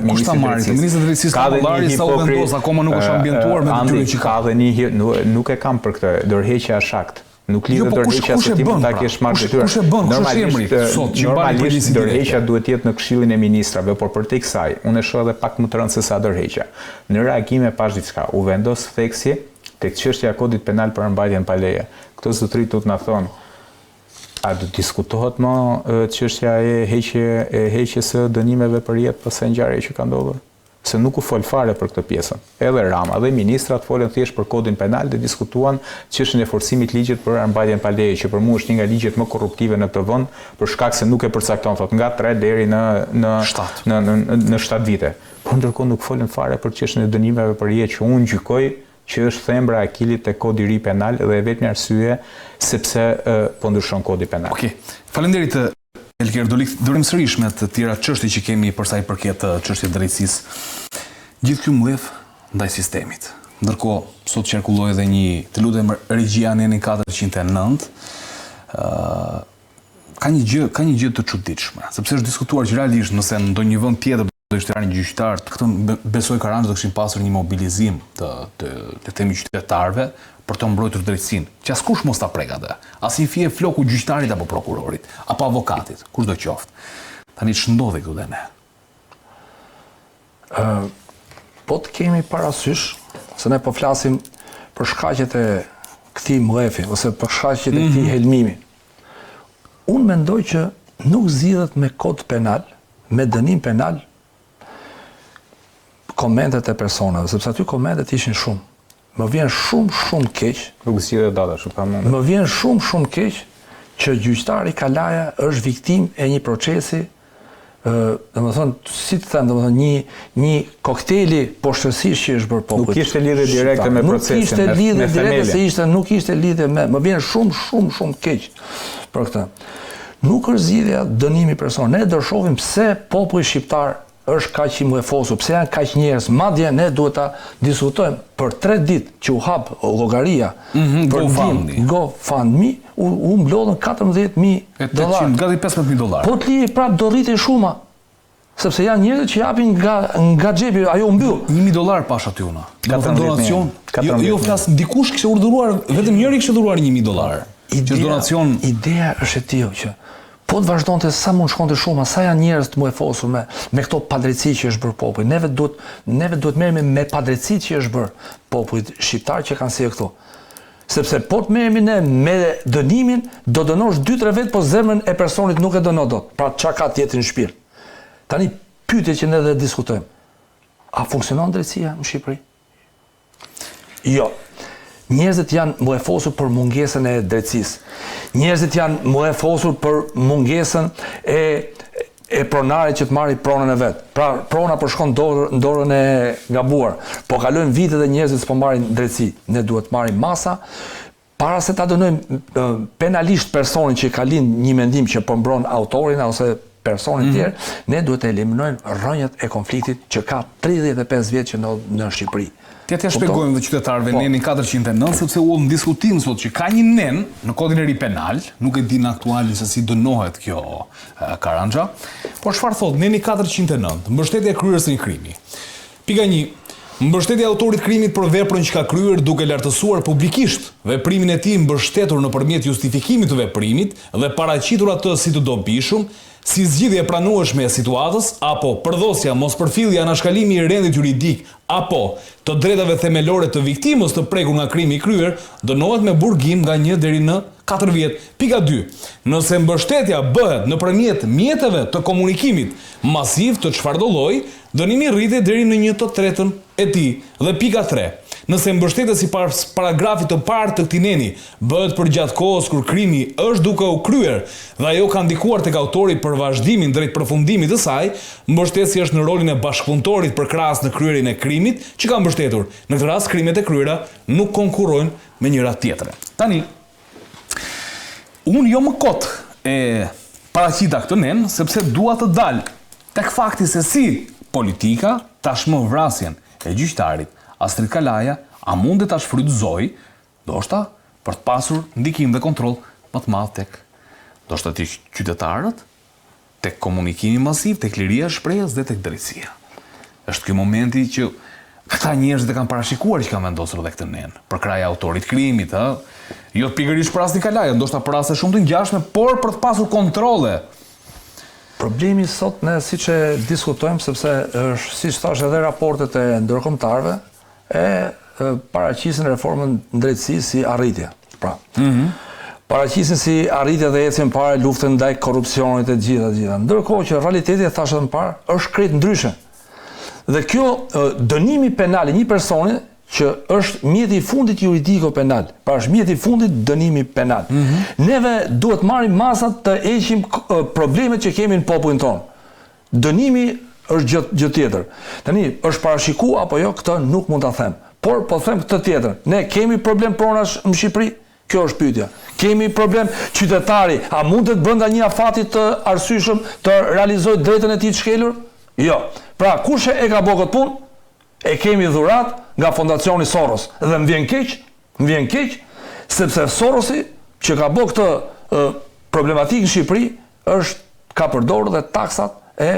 [SPEAKER 2] ministri i drejtësisë. Ministri i drejtësisë ka vëllari sa u vendos, akoma nuk është ambientuar me detyrën që ka.
[SPEAKER 3] Dhe një nuk e kam për këtë. Dërheqja është akt. Nuk lidhet dërheqja se ti mund ta kesh marrë detyrë.
[SPEAKER 2] Kush e bën?
[SPEAKER 3] Normalisht dërheqja duhet të jetë në Këshillin e Ministrave, por për te kësaj, unë e shoh edhe pak më të rëndë se sa dërheqja. Në reagime pash diçka, u vendos theksi tek çështja e kodit penal për mbajtjen pa leje. Këto zotërit do të na thonë, a do diskutohet më çështja e heqjes së dënimeve për jetë pas ngjarjeve që ka ndodhur? Se nuk u fol fare për këtë pjesën. Edhe Rama dhe ministrat folën thjesht për kodin penal dhe diskutuan çështjen e forcimit ligjit për mbajtjen pa leje, që për mua është një nga ligjet më korruptive në këtë vend, për shkak se nuk e përcakton thotë nga 3 deri në 7 vite. Por ndërkohë nuk folën fare për çështjen e dënimeve për jetë që unë gjykoj që është thembra e akilit te kodi i ri penal dhe vetëm arsye sepse po ndryshon kodi penal.
[SPEAKER 2] Okej. Faleminderit Elker, durim sërish me të tjera çështje që kemi për sa i përket çështjes drejtësisë. Gjithë ky mbledh ndaj sistemit. Ndërkohë, sot qarkulloi edhe një, të lutem regjia në 409, ka një gjë të çuditshme, sepse është diskutuar që realisht nëse në ndonjë vend tjetër do ishte rënë gjyqtar, këtë besoj Karanxhi do kishin pasur një mobilizim të temi qytetarëve për të mbrojtur drejtësinë, që askush mos ta prek atë. As i fije floku gjyqtarit apo prokurorit, apo avokatit, kushdo qoftë. Tani ç'ndodhi këtu dhe ne?
[SPEAKER 4] Po të kemi parasysh se ne po flasim për shkaqjet e këtij mbledhi ose për shkaqjet e këtij helmimi. Unë mendoj që nuk zgjidhet me kod penal, me dënim penal komentet e personave, sepse aty komentet ishin shumë. Më vjen shumë keq.
[SPEAKER 3] Nuk zgjidhet data, shumë pa mund.
[SPEAKER 4] Më vjen shumë keq që gjyqtari Kalaja është viktim e një procesi, domethënë, si të them, domethënë një koktejli poshtësisht që është bërë popullit.
[SPEAKER 3] Nuk kishte lidhje direkte me procesin.
[SPEAKER 4] Nuk kishte lidhje direkte nuk kishte lidhje me, më vjen shumë keq për këtë. Nuk është zgjidhja dënimi person. Ne do shohim pse populli shqiptar është kaq i mlefosur, pse janë kaq njerëz. Madje ne duhet ta diskutojmë për 3 ditë që u hap llogaria për GoFundMe, u mblodhën $14,000.
[SPEAKER 2] Gati $15,000.
[SPEAKER 4] Po të liri prap do rritej shuma. Sepse janë njerëz që japin nga xhepi, ajo u mbyll.
[SPEAKER 2] $1,000 pash aty unë. Donacion. Jo flas dikush kishte urdhëruar, vetëm njëri kishte urdhëruar $1,000. Që donacion.
[SPEAKER 4] Ideja është e tillë që po të vazhdonte sa mund shkonte shuma, sa janë njerëz të mlefosur me këto padrejtësi që është bërë populli. Neve duhet merremi me padrejtësitë që është bërë popullit shqiptar që kanë sjellë këtu. Sepse po të merremi ne me dënimin, do dënosh 2-3 vet, po zemrën e personit nuk e dënon dot. Pra çka ka të jetë në shpirt. Tani pyetje që ne dhe diskutojmë. A funksionon drejtësia në Shqipëri? Jo. Njerëzit janë mlefosur për mungesën e drejtësisë. Njerëzit janë mlefosur për mungesën e pronarit që të marrë pronën e vet. Pra prona po shkon në dorën e gabuar. Po kalojnë vite dhe njerëzit s'po marrin drejtësi. Ne duhet të marrim masa para se ta dënojmë penalisht personin që ka lind një mendim që po mbron autorin ose personit tjerë, ne duhet të eliminojmë rrënjët e konfliktit që ka 35 vjet që në Shqipëri.
[SPEAKER 2] T'ja shpjegojmë dhe qytetarëve nenin 409, sepse u në diskutim sot që ka një nen në kodin e ri penal, nuk e din aktuali se si dënohet kjo Karanja, por çfarë thot neni 409, mbështetja e kryerjes së një krimi. Pika 1. Mbështetja e autorit krimit për veprën që ka kryer duke lartësuar publikisht veprimin e tij mbështetur nëpërmjet justifikimit të veprimit dhe paraqitur atë si të dobishëm, si zgjidhje e pranueshme e situatës, apo përdosja, mospërfillja, anashkalimi i rendit juridik, apo të drejtave themelore të viktimës të prekur nga krimi i kryer, dënohet me burgim nga 1 deri në 4 vjet. Pika 2. Nëse mbështetja bëhet nëpërmjet mjeteve të komunikimit masiv të çfarëdo lloji, dënimi rritet deri në 1/3 e tij. Dhe pika 3. Nëse mbështetja sipas paragrafit të parë të këtij neni bëhet për gjatë kohës kur krimi është duke u kryer dhe ajo ka ndikuar tek autori për vazhdimin drejt përfundimit të saj, mbështetësi është në rolin e bashkëpunëtorit përkrahas në kryerjen e krimit që ka mbështetur. Në këtë rast krimet e kryera nuk konkurrojnë me njëra tjetrën. Tani, unë jo më kot e paraqita këtë nen sepse dua të dal tek fakti se si politika tashmë vrasjen e gjyqtarit Astrid Kalaja a mund ta shfrytëzoj, ndoshta për të pasur ndikim dhe kontroll më të madh tek ndoshta tek qytetarët, tek komunikimi masiv, tek liria e shprehjes dhe tek drejtësia. Është ky momenti që këta njerëz e kanë parashikuar që kanë vendosur edhe këtë nen për krahje autorit krimit, jo pikërisht për Astrid Kalaja, ndoshta për raste shumë të ngjashme, por për të pasur kontrolle.
[SPEAKER 4] Problemi sot ne siç e diskutojmë, sepse është siç thash edhe raportet e ndërkombëtarëve paraqisin reformën në drejtësi si arritje. Pra, paraqisin si arritje dhe ecjen para luftën ndaj korrupsionit e gjitha. Ndërkohë që realiteti, e thashë më parë, është krejt ndryshe. Dhe kjo dënimi penal i një personi që është mjeti i fundit juridiko penal, pra është mjeti i fundit dënimi penal. Neve duhet marrim masat të heqim problemet që kemi në popullin tonë. Dënimi është gjë tjetër. Tani, është parashiku apo jo, këtë nuk mund ta them. Por po them këtë tjetër. Ne kemi problem pronash në Shqipëri? Kjo është pyetja. Kemi problem qytetari, a mund të brenda një afati të arsyeshëm të realizojë drejtën e tij të shkelur? Jo. Pra, kush e ka bërë këtë punë? E kemi dhurat nga fondacioni Soros. Dhe më vjen keq, sepse Sorosi që ka bërë këtë problematikë në Shqipëri ka përdorur dhe taksat e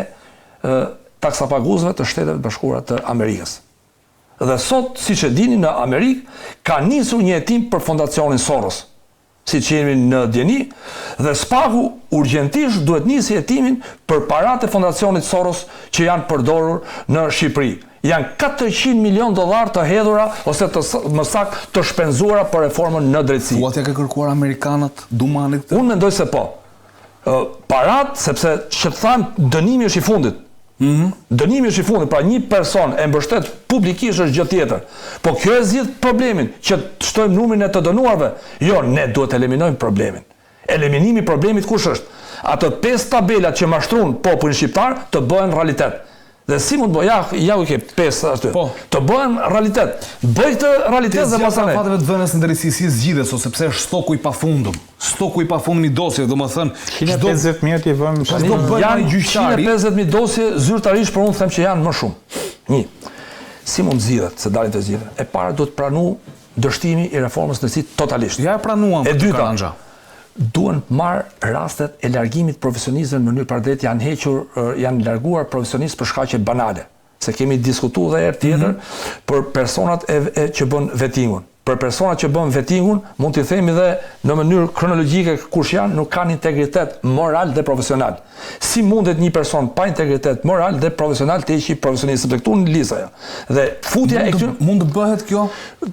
[SPEAKER 4] taksapaguesve të Shteteve të Bashkuara të Amerikës. Dhe sot, siç e dini, në Amerikë ka nisur një hetim për fondacionin Soros, siç jemi në djeni, dhe SPAK-u urgjentisht duhet nisi hetimin për paratë e fondacionit Soros që janë përdorur në Shqipëri. Janë $400 milion të hedhura ose më saktë të shpenzuara për reformën në drejtësi.
[SPEAKER 2] Thua t'ja ka kërkuar amerikanët dumanit?
[SPEAKER 4] Unë mendoj se po. Parat, sepse që të thanë dënimi është i fundit. Dënimi është i fundit, pra një person e mbështet publikisht është gjë tjetër. Po kjo e zgjidh problemin, që të shtojmë numrin e të dënuarve. Jo, ne duhet të eliminojmë problemin. Eliminimi i problemit kush është? Ato 5 tabelat që mashtruan popullin shqiptar të bëhen realitet. Dhe si mund bëj, ja u ke 5 ashtu.
[SPEAKER 2] Po.
[SPEAKER 4] Të bëhen realitet. Bëj këtë realitet dhe mos anë.
[SPEAKER 2] Fateve të vënës në drejtësi si zgjidhes ose pse është stoku i pafundëm. Stoku i pafundëm i dosjeve, domethënë
[SPEAKER 3] 150.000 i vëmë
[SPEAKER 4] janë 150.000 dosje zyrtarisht, por unë them që janë më shumë. Një. Si mund zgjidhet, se dalin të zgjidhen? E para duhet pranu dështimi i reformës në si totalisht.
[SPEAKER 2] Ja e pranuam.
[SPEAKER 4] E dyta, duhen marrë rastet e largimit profesionistëve në mënyrë pardrejtë, janë larguar profesionistë për shkaqe banale. Se kemi diskutuar edhe herë tjetër për personat që bën vettingun. Për personat që bën vettingun, mund t'i themi dhe në mënyrë kronologjike kush janë, nuk kanë integritet moral dhe profesional. Si mundet një person pa integritet moral dhe profesional të heqë profesionistë, sepse këtu në lisaja. Dhe futja e këtyre
[SPEAKER 2] mund të bëhet kjo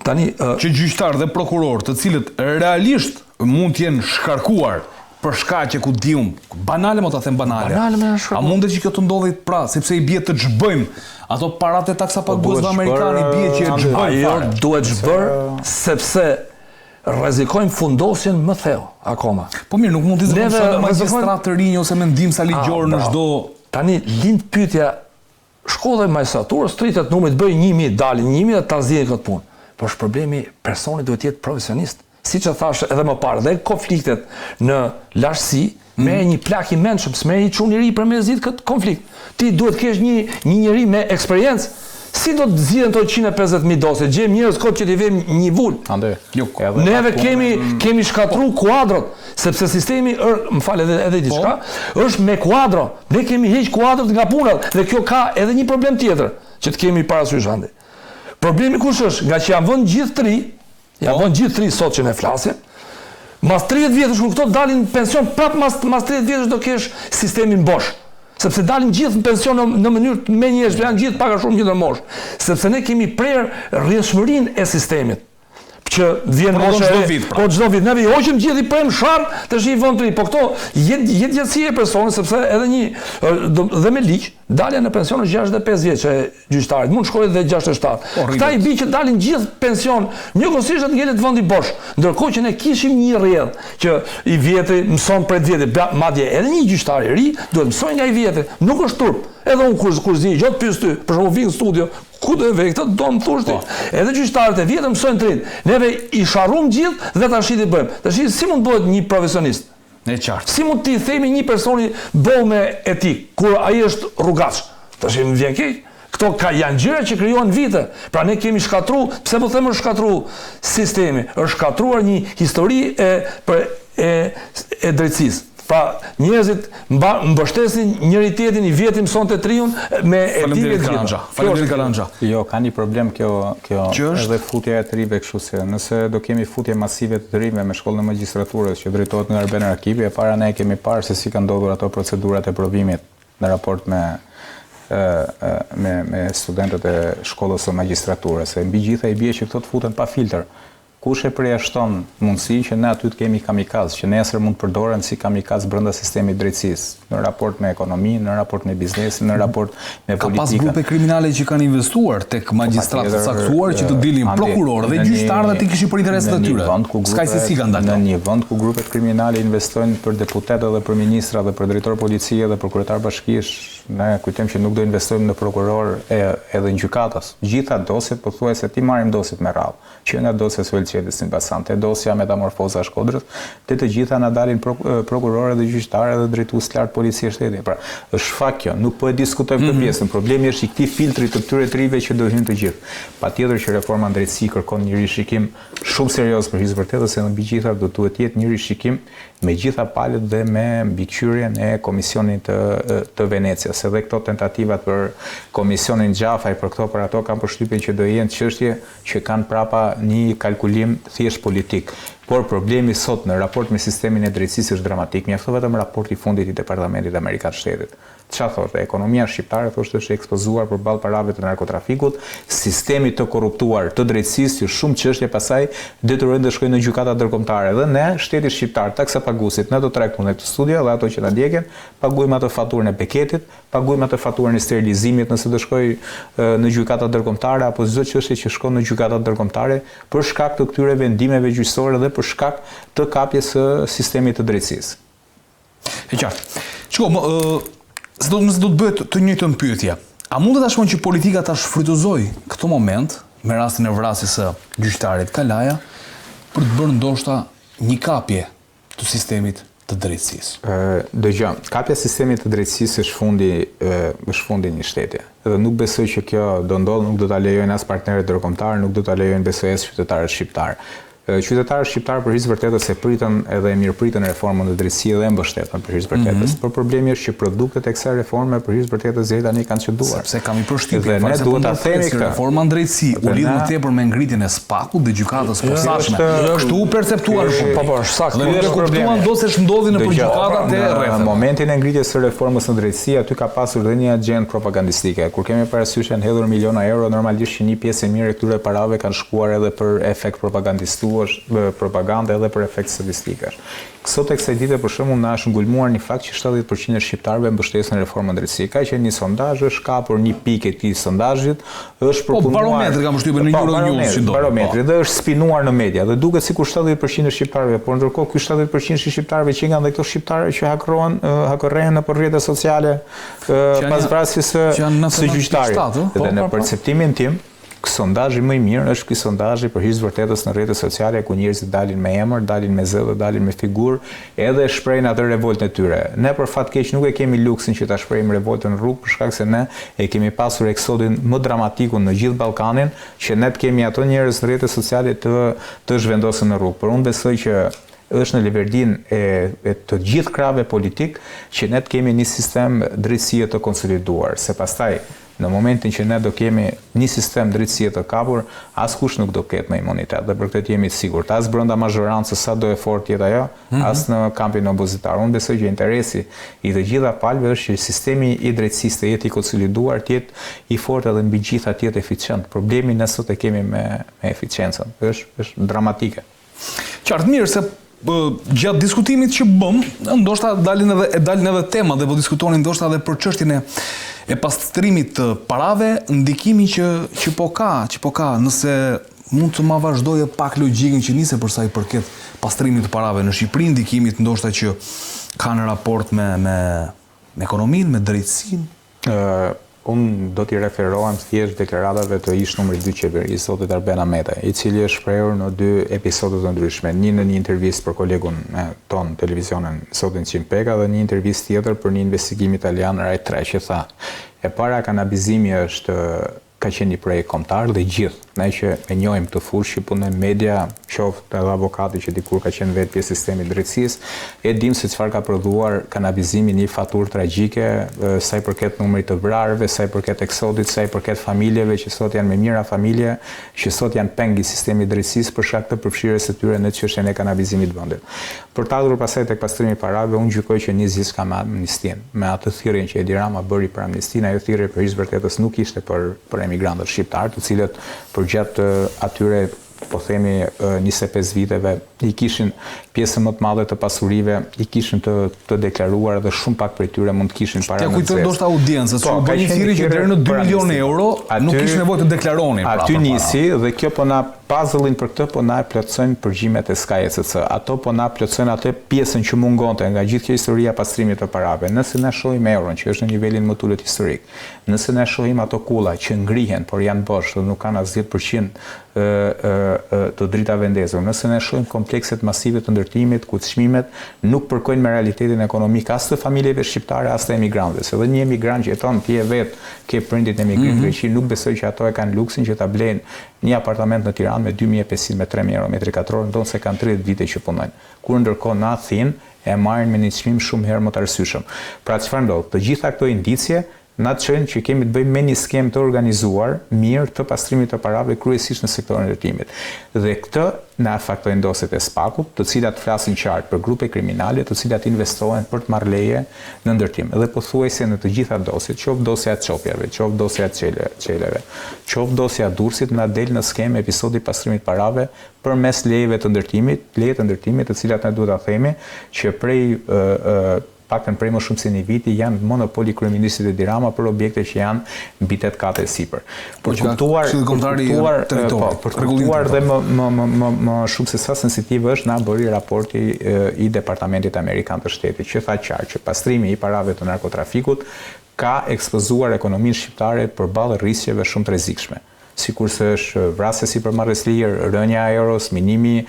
[SPEAKER 4] tani
[SPEAKER 2] që gjyqtar dhe prokuror, të cilët realisht mund të jenë shkarkuar për shkaqe ku diun, banale më ta them banale. A mundet që kjo të ndodhi pra, sepse i bie të xhbëjmë ato paratë taksapaguesve amerikanë, i bie që e xhbëjmë.
[SPEAKER 4] Ajo duhet xhbër sepse rrezikojmë fundosjen më thellë akoma.
[SPEAKER 2] Po mirë, nuk mund të zgjidhim magjistrat të rinj ose mendim sa ligjor në çdo.
[SPEAKER 4] Tani lind pyetja, shkolla e magjistraturës tritet numri të bëj 1000, dalin 1000 dhe ta zgjidhin këtë punë. Po është problemi, personi duhet të jetë profesionist. siç e thash edhe më parë, dhe konfliktet në lashësi, merr një plak i mendshëm, s'merr një çun i ri për me zgjidh këtë konflikt. Ti duhet të kesh një njeri me eksperiencë. Si do të zgjidhen to 150.000 dosje? Gjejmë njerëz kot që t'i vëmë një vul. Neve kemi shkatru kuadrot, sepse sistemi më fal edhe diçka, është me kuadro. Ne kemi heq kuadrot nga punat dhe kjo ka edhe një problem tjetër që të kemi parasysh ande. Problemi kush është? Nga që janë vënë gjithë tri sot që ne flasim. Mas 30 vjetësh kur këto dalin në pension, prap mas 30 vjetësh do kesh sistemin bosh. Sepse dalin gjithë në pension në mënyrë me njerëz, janë gjithë pak a shumë gjithë në moshë. Sepse ne kemi prerë rrjedhshmërinë e sistemit. Që vjen mosha çdo vit. Ne hoqim gjithë i prem sharr, tash i vën tri. Po këto jetë gjatësi e personit, sepse edhe dhe me ligj, dalja në pension është 65 vjeç e gjyqtarit, mund shkojë edhe 67. Këta i bi që dalin gjithë pension, njëkohësisht atë ngelet vendi bosh. Ndërkohë që ne kishim një rrjedh që i vjetri mëson prej vjetit, madje edhe një gjyqtar i ri duhet mësoj nga i vjetri, nuk është turp. Edhe unë kur zi, gjot pyes ty, për shembull vin në studio, ku do e ve këtë, do më thosh ti. Edhe gjyqtarët e vjetër mësojnë trit. Neve i sharrum gjithë dhe tash i bëjmë. Tash si mund bëhet një profesionist?
[SPEAKER 2] E qartë.
[SPEAKER 4] Si mund t'i themi një personi bëu me etik, kur ai është rrugaç? Tash më vjen keq. Këto janë gjëra që krijohen vite. Pra ne kemi shkatruar, pse po them është shkatruar sistemi? Është shkatruar një histori e drejtësisë. Pra njerëzit mbështesin njëri tjetrin, i vjetin mësonte triun me etikë të gjitha.
[SPEAKER 2] Faleminderit Kalanxha.
[SPEAKER 3] Jo, ka një problem kjo edhe futja e të rive kështu se nëse do kemi futje masive të rive me shkollën e magjistraturës që drejtohet nga Arben Rakipi, e para ne kemi parë se si kanë ndodhur ato procedurat e provimit në raport me studentët e shkollës së magjistraturës. Se mbi gjitha i bie që këto të futen pa filtr. Kush e përjashton mundësinë që ne aty të kemi kamikaz, që nesër mund përdoren si kamikaz brenda sistemit drejtësisë, në raport me ekonominë, në raport me biznesin, në raport me politikën.
[SPEAKER 2] Ka pas grupe kriminale që kanë investuar tek magjistratë të caktuar që të dilin prokurorë dhe gjyqtarë dhe të kishin për interesat e tyre. S'ka se si kanë dalë.
[SPEAKER 3] Në një vend ku grupet kriminale investojnë për deputetë dhe për ministra dhe për drejtor policie dhe për kryetar bashkish, ne kujtojmë që nuk do investojmë në prokuror edhe në gjykatas. Gjitha dosjet pothuajse ti marrim dosjet me radhë, që nga dosja Suelçetis në Basante, dosja Metamorfoza Shkodrës, të gjitha na dalin prokurorë dhe gjyqtarë dhe drejtues lart policie shteti. Pra, është fakt kjo, nuk po e diskutojmë këtë pjesën. Problemi është i këtij filtri të këtyre trive që do hyjnë të gjithë. Patjetër që reforma drejtësi kërkon një rishikim shumë serioz për hir vërtetës, se në mbi gjitha do duhet të jetë një rishikim me gjitha palët dhe me mbikëqyrjen e Komisionit të Venecias. Edhe këto tentativat për Komisionin Gjafaj, për këto për ato, kanë përshtypjen që do jenë çështje që kanë prapa një kalkulim thjesht politik. Por problemi sot në raport me sistemin e drejtësisë është dramatik. Mjafton vetëm raporti i fundit i Departamentit Amerikan të Shtetit. Çfarë thotë? Ekonomia shqiptare thoshte është ekspozuar përballë parave të narkotrafikut, sistemi të korruptuar të drejtësisë, që shumë çështje pasaj detyrojnë të shkojnë në gjykata ndërkombëtare. Dhe ne, shteti shqiptar, taksapaguesit, ne do të trajtojmë këtë studio dhe ato që na ndjekin, paguajmë atë faturën e beketit, paguajmë atë faturën e sterilizimit nëse do shkoj në gjykata ndërkombëtare apo çdo çështje që shkon në gjykata ndërkombëtare për shkak të këtyre vendimeve gjyqësore dhe për shkak të kapjes së sistemit të drejtësisë.
[SPEAKER 2] E qartë. Nëse do të bëhet të njëjtën pyetje, a mund të tashmon që politika ta shfrytëzoj këtë moment me rastin e vrasjes së gjyqtarit Kalaja për të bërë ndoshta një kapje të sistemit të drejtësisë?
[SPEAKER 3] Dëgjoj, kapja e sistemit të drejtësisë është fundi një shteti. Dhe nuk besoj që kjo do ndodhë, nuk do ta lejojnë as partnerët ndërkombëtar, nuk do ta lejojnë besoj as qytetarët shqiptar. Qytetarët shqiptar për hir të vërtetës e pritën edhe e mirëpritën reformën e drejtësisë dhe e mbështetën për hir të vërtetës. Por problemi është që produktet e kësaj reforme për hir të vërtetës deri tani kanë çuduar.
[SPEAKER 2] Sepse kam i përshtypjen
[SPEAKER 3] ne duhet ta themi këtë.
[SPEAKER 2] Reforma në drejtësi u lidh më tepër me ngritjen e SPAK-ut dhe gjykatës posaçme. Kështu u perceptuar shumë.
[SPEAKER 4] Po, është saktë.
[SPEAKER 2] Dhe kuptuan dosjesh ndodhin në gjykatat e rrethave.
[SPEAKER 3] Në momentin e ngritjes së reformës në drejtësi, aty ka pasur dhe një agjend propagandistike. Kur kemi parasysh janë hedhur miliona euro, normalisht që një pjesë e mirë e këtyre parave kanë shkuar edhe për efekt propagandistues, propaganda edhe për efekt statistikash. Sot e kësaj dite për shembull na është ngulmuar një fakt që 70% e shqiptarëve mbështesin reformën drejtësisë. Ka qenë një sondazh, është kapur një pikë e këtij sondazhit, është përpunduar.
[SPEAKER 2] Barometri ka mbështypur në Euronews që do.
[SPEAKER 3] Barometri dhe është spinuar në media dhe duket sikur 70% e shqiptarëve, por ndërkohë ky 70% e shqiptarëve që kanë dhe këto shqiptarë që hakorrehen në rrjetet sociale pas vrasjes së gjyqtarit. Dhe në perceptimin tim, sondazhi më i mirë është ky sondazhi për hir të vërtetës në rrjetet sociale ku njerëzit dalin me emër, dalin me zë, dalin me figurë, edhe shprehin atë revoltën e tyre. Ne për fat keq nuk e kemi luksin që ta shprehim revoltën në rrugë për shkak se ne e kemi pasur eksodin më dramatikun në gjithë Ballkanin, që ne të kemi ato njerëz në rrjetet sociale të zhvendosur në rrugë. Por unë besoj që është në leverdin e të gjithë krahëve politik që ne të kemi një sistem drejtësie të konsoliduar, se pastaj në momentin që ne do kemi një sistem drejtësie të kapur, askush nuk do ketë më imunitet, dhe për këtë jemi të sigurt. As brenda mazhorancës sa do e fortë jetë ajo, as në kampin opozitar. Unë besoj që interesi i të gjitha palëve është që sistemi i drejtësisë të jetë i konsoliduar, të jetë i fortë edhe mbi gjitha të jetë eficient. Problemi ne sot e kemi me eficiencën, është dramatike.
[SPEAKER 2] Qartë mirë se gjatë diskutimit që bëm, ndoshta dalin edhe tema dhe po diskutonin ndoshta edhe për çështjen e pastrimit të parave, ndikimi që po ka, nëse mund të ma vazhdojë pak logjikën që nise për sa i përket pastrimit të parave në Shqipëri, ndikimit ndoshta që ka në raport me ekonominë, me drejtësinë.
[SPEAKER 3] Unë do t'i referohem thjesht deklaratave të ish numri 2 qeverisë, zotit Arben Ahmeta, i cili është shprehur në 2 episode të ndryshme, një në një intervistë për kolegun ton televizionin Sotin Qimpeka dhe një intervistë tjetër për një investigim italian Rai 3 që tha: e para kanabizimi ka qenë një projekt kombëtar dhe gjithë ne që e njohim këtë fushë që punojmë media, qoftë edhe avokati që dikur ka qenë vetë pjesë sistemit drejtësisë, e dim se çfarë ka prodhuar kanabizimi, një faturë tragjike sa i përket numrit të vrarëve, sa i përket eksodit, sa i përket familjeve që sot janë me mira familje, që sot janë peng i sistemit drejtësisë për shkak të përfshirjes së tyre në çështjen e kanabizimit të vendit. Për të ardhur pasaj tek pastrimi i parave, unë gjykoj që nizis ka me amnistin, me atë thirrjen që Edi Rama bëri për amnistin, ajo thirrje për hir të vërtetës nuk ishte për emigrantët shqiptar, të cilët përgjatë atyre, po themi, 25 viteve, i kishin pjesën më të madhe të pasurive, i kishin të deklaruar dhe shumë pak prej tyre mund të kishin para në
[SPEAKER 2] kujtoj ndoshta audiencës, që bëni thirrje që deri në 2 milionë euro nuk kishin nevojë të deklaronin.
[SPEAKER 3] Aty nisi dhe kjo po na puzzle-in për këtë po na plotësojnë përgjimet e SKECC. Ato po na plotësojnë atë pjesën që mungonte nga gjithë kjo historia pastrimit të parave. Nëse ne shohim euron që është në nivelin më të ulët historik, nëse ne shohim ato kulla që ngrihen por janë bosh dhe nuk kanë as 10% të drita vendesur, nëse ne shohim komplekset masive të ndërtimit ku çmimet nuk përkojnë me realitetin ekonomik as të familjeve shqiptare as të emigrantëve. Se edhe një emigrant që jeton ti e vet, ke prindit emigrim Greqi, nuk besoj që ato e kanë luksin që ta blejnë një apartament në Tiranë me 2500 me 3000 euro metri katror, ndonë se kanë 30 vite që punojnë. Kur ndërkohë në Athinë e marrin me një çmim shumë herë më të arsyeshëm. Pra çfarë ndodh? Të gjitha këto indicje na çojnë që kemi të bëjmë me një skemë të organizuar mirë të pastrimit të parave kryesisht në sektorin e ndërtimit. Dhe këtë na faktojnë dosjet e SPAK-ut, të cilat flasin qartë për grupe kriminale, të cilat investohen për të marrë leje në ndërtim. Dhe pothuajse në të gjitha dosjet, qoftë dosja e Çopjave, qoftë dosja e Çeleve, qoftë dosja e Durrësit, na del në skemë episodi pastrimit parave përmes lejeve të ndërtimit, të cilat ne duhet ta themi që prej paktën prej më shumë se një viti janë monopoli kryeministit Edi Rama për objekte që janë mbi 8 kate sipër. Për kuptuar dhe më shumë se sa sensitiv është, na bëri raporti i Departamentit Amerikan të Shtetit, që tha qartë që pastrimi i parave të narkotrafikut ka ekspozuar ekonominë shqiptare përballë rrezikeve shumë të rrezikshme. Sikurse është vrasja sipërmarrjes lirë, rënja e euros, minimi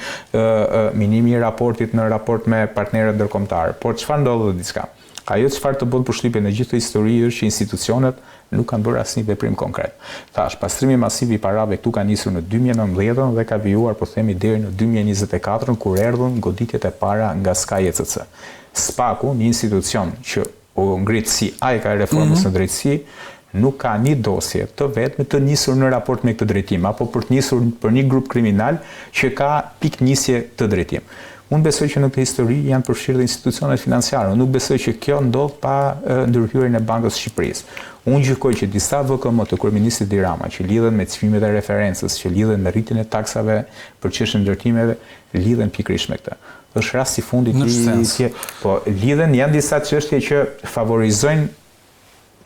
[SPEAKER 3] i raportit në raport me partnerët ndërkombëtar. Por çfarë ndodh dhe diçka? Ajo çfarë të bën përshtypje në gjithë histori është që institucionet nuk kanë bërë asnjë veprim konkret. Thash, pastrimi masiv i parave këtu ka nisur në 2019 dhe ka vijuar, po themi, deri në 2024 kur erdhën goditjet e para nga SKECC. SPAK-u, një institucion që u ngrit si ai ka reformës në drejtësi, nuk ka një dosje të vetme të nisur në raport me këtë drejtim, apo për të nisur për një grup kriminal që ka piknisje të drejtim. Unë besoj që në këtë histori janë përfshirë dhe institucionet financiare. Nuk besoj që kjo ndodh pa ndërhyrjen e Bankës së Shqipërisë. Unë gjykoj që disa VKM të kryeministit Edi Rama që lidhen me çmimet e referencës, që lidhen me rritjen e taksave për çështjen e ndërtimeve, lidhen pikërisht me këtë. Është rasti i fundit po lidhen, janë disa çështje që favorizojnë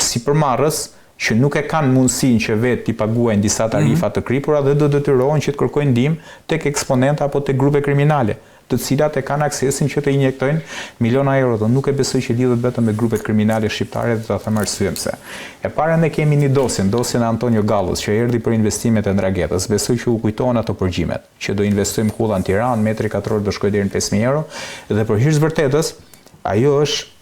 [SPEAKER 3] sipërmarrës që nuk e kanë mundësinë që vetë t'i paguajnë disa tarifa të kripura dhe do detyrohen që të kërkojnë ndihmë tek eksponenta apo tek grupe kriminale. të cilat e kanë aksesin që të injektojnë miliona euro. Dhe nuk e besoj që lidhet vetëm me grupet kriminale shqiptare, dhe ta them arsyeën pse. E para ne kemi një dosjen e Antonio Gallus që erdhi për investimet e Ndragetës. Besoj që u kujtohen ato përgjimet, që do investojmë kulla në Tiranë, metri katror do shkojë deri në 5.000 euro, dhe për hir të vërtetës, ajo është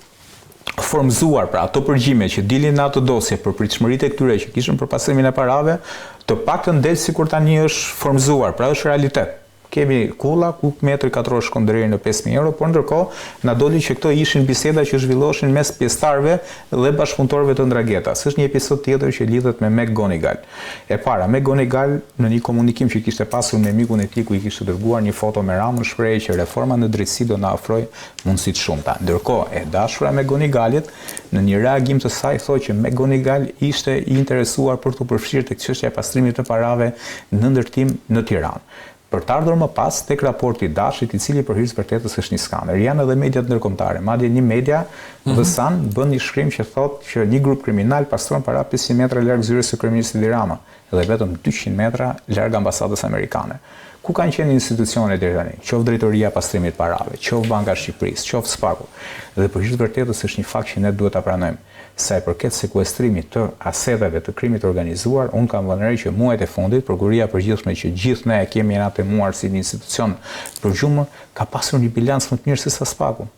[SPEAKER 3] formzuar, pra ato përgjime që dilin në ato dosje për pritshmëritë e këtyre që kishin për pasimin e parave, të paktën del sikur tani është formzuar, pra është realitet. Kemi kulla ku metri katror shkon deri në 5.000 euro, por ndërkohë na doli që këto ishin biseda që zhvilloheshin mes pjesëtarëve dhe bashkëpunëtorëve të Ndragetas. Është një episod tjetër që lidhet me Meg Gonigal. E para, Meg Gonigal në një komunikim që kishte pasur me mikun e tij ku i kishte dërguar një foto me Ramën, shprehej që reforma në drejtësi do na ofrojë mundësi të shumta. Ndërkohë, e dashura me Gonigalit në një reagim të saj thotë që Meg Gonigal ishte i interesuar për të përfshirë tek çështja e pastrimit të parave në ndërtim në Tiranë. Për të ardhur më pas tek raporti i Dashit, i cili për hir të vërtetës është një skandal. Janë edhe mediat ndërkombëtare, madje një media The Sun bën një shkrim që thotë që një grup kriminal pastron para 500 metra larg zyrës së kryeministit Edi Rama dhe vetëm 200 metra larg ambasadës amerikane. Ku kanë qenë institucionet deri tani? Qoftë drejtoria pastrimit parave, qoftë Banka e Shqipërisë, qoftë SPAK-u. Dhe për hir të vërtetës është një fakt që ne duhet ta pranojmë. Sa i përket sekuestrimit të aseteve të krimit organizuar, unë kam vënë re që muajt e fundit, prokuria përgjithshme që gjithë ne kemi na temuar si një institucion përgjumur, ka pasur një bilanc më të mirë se sa SPAK-u.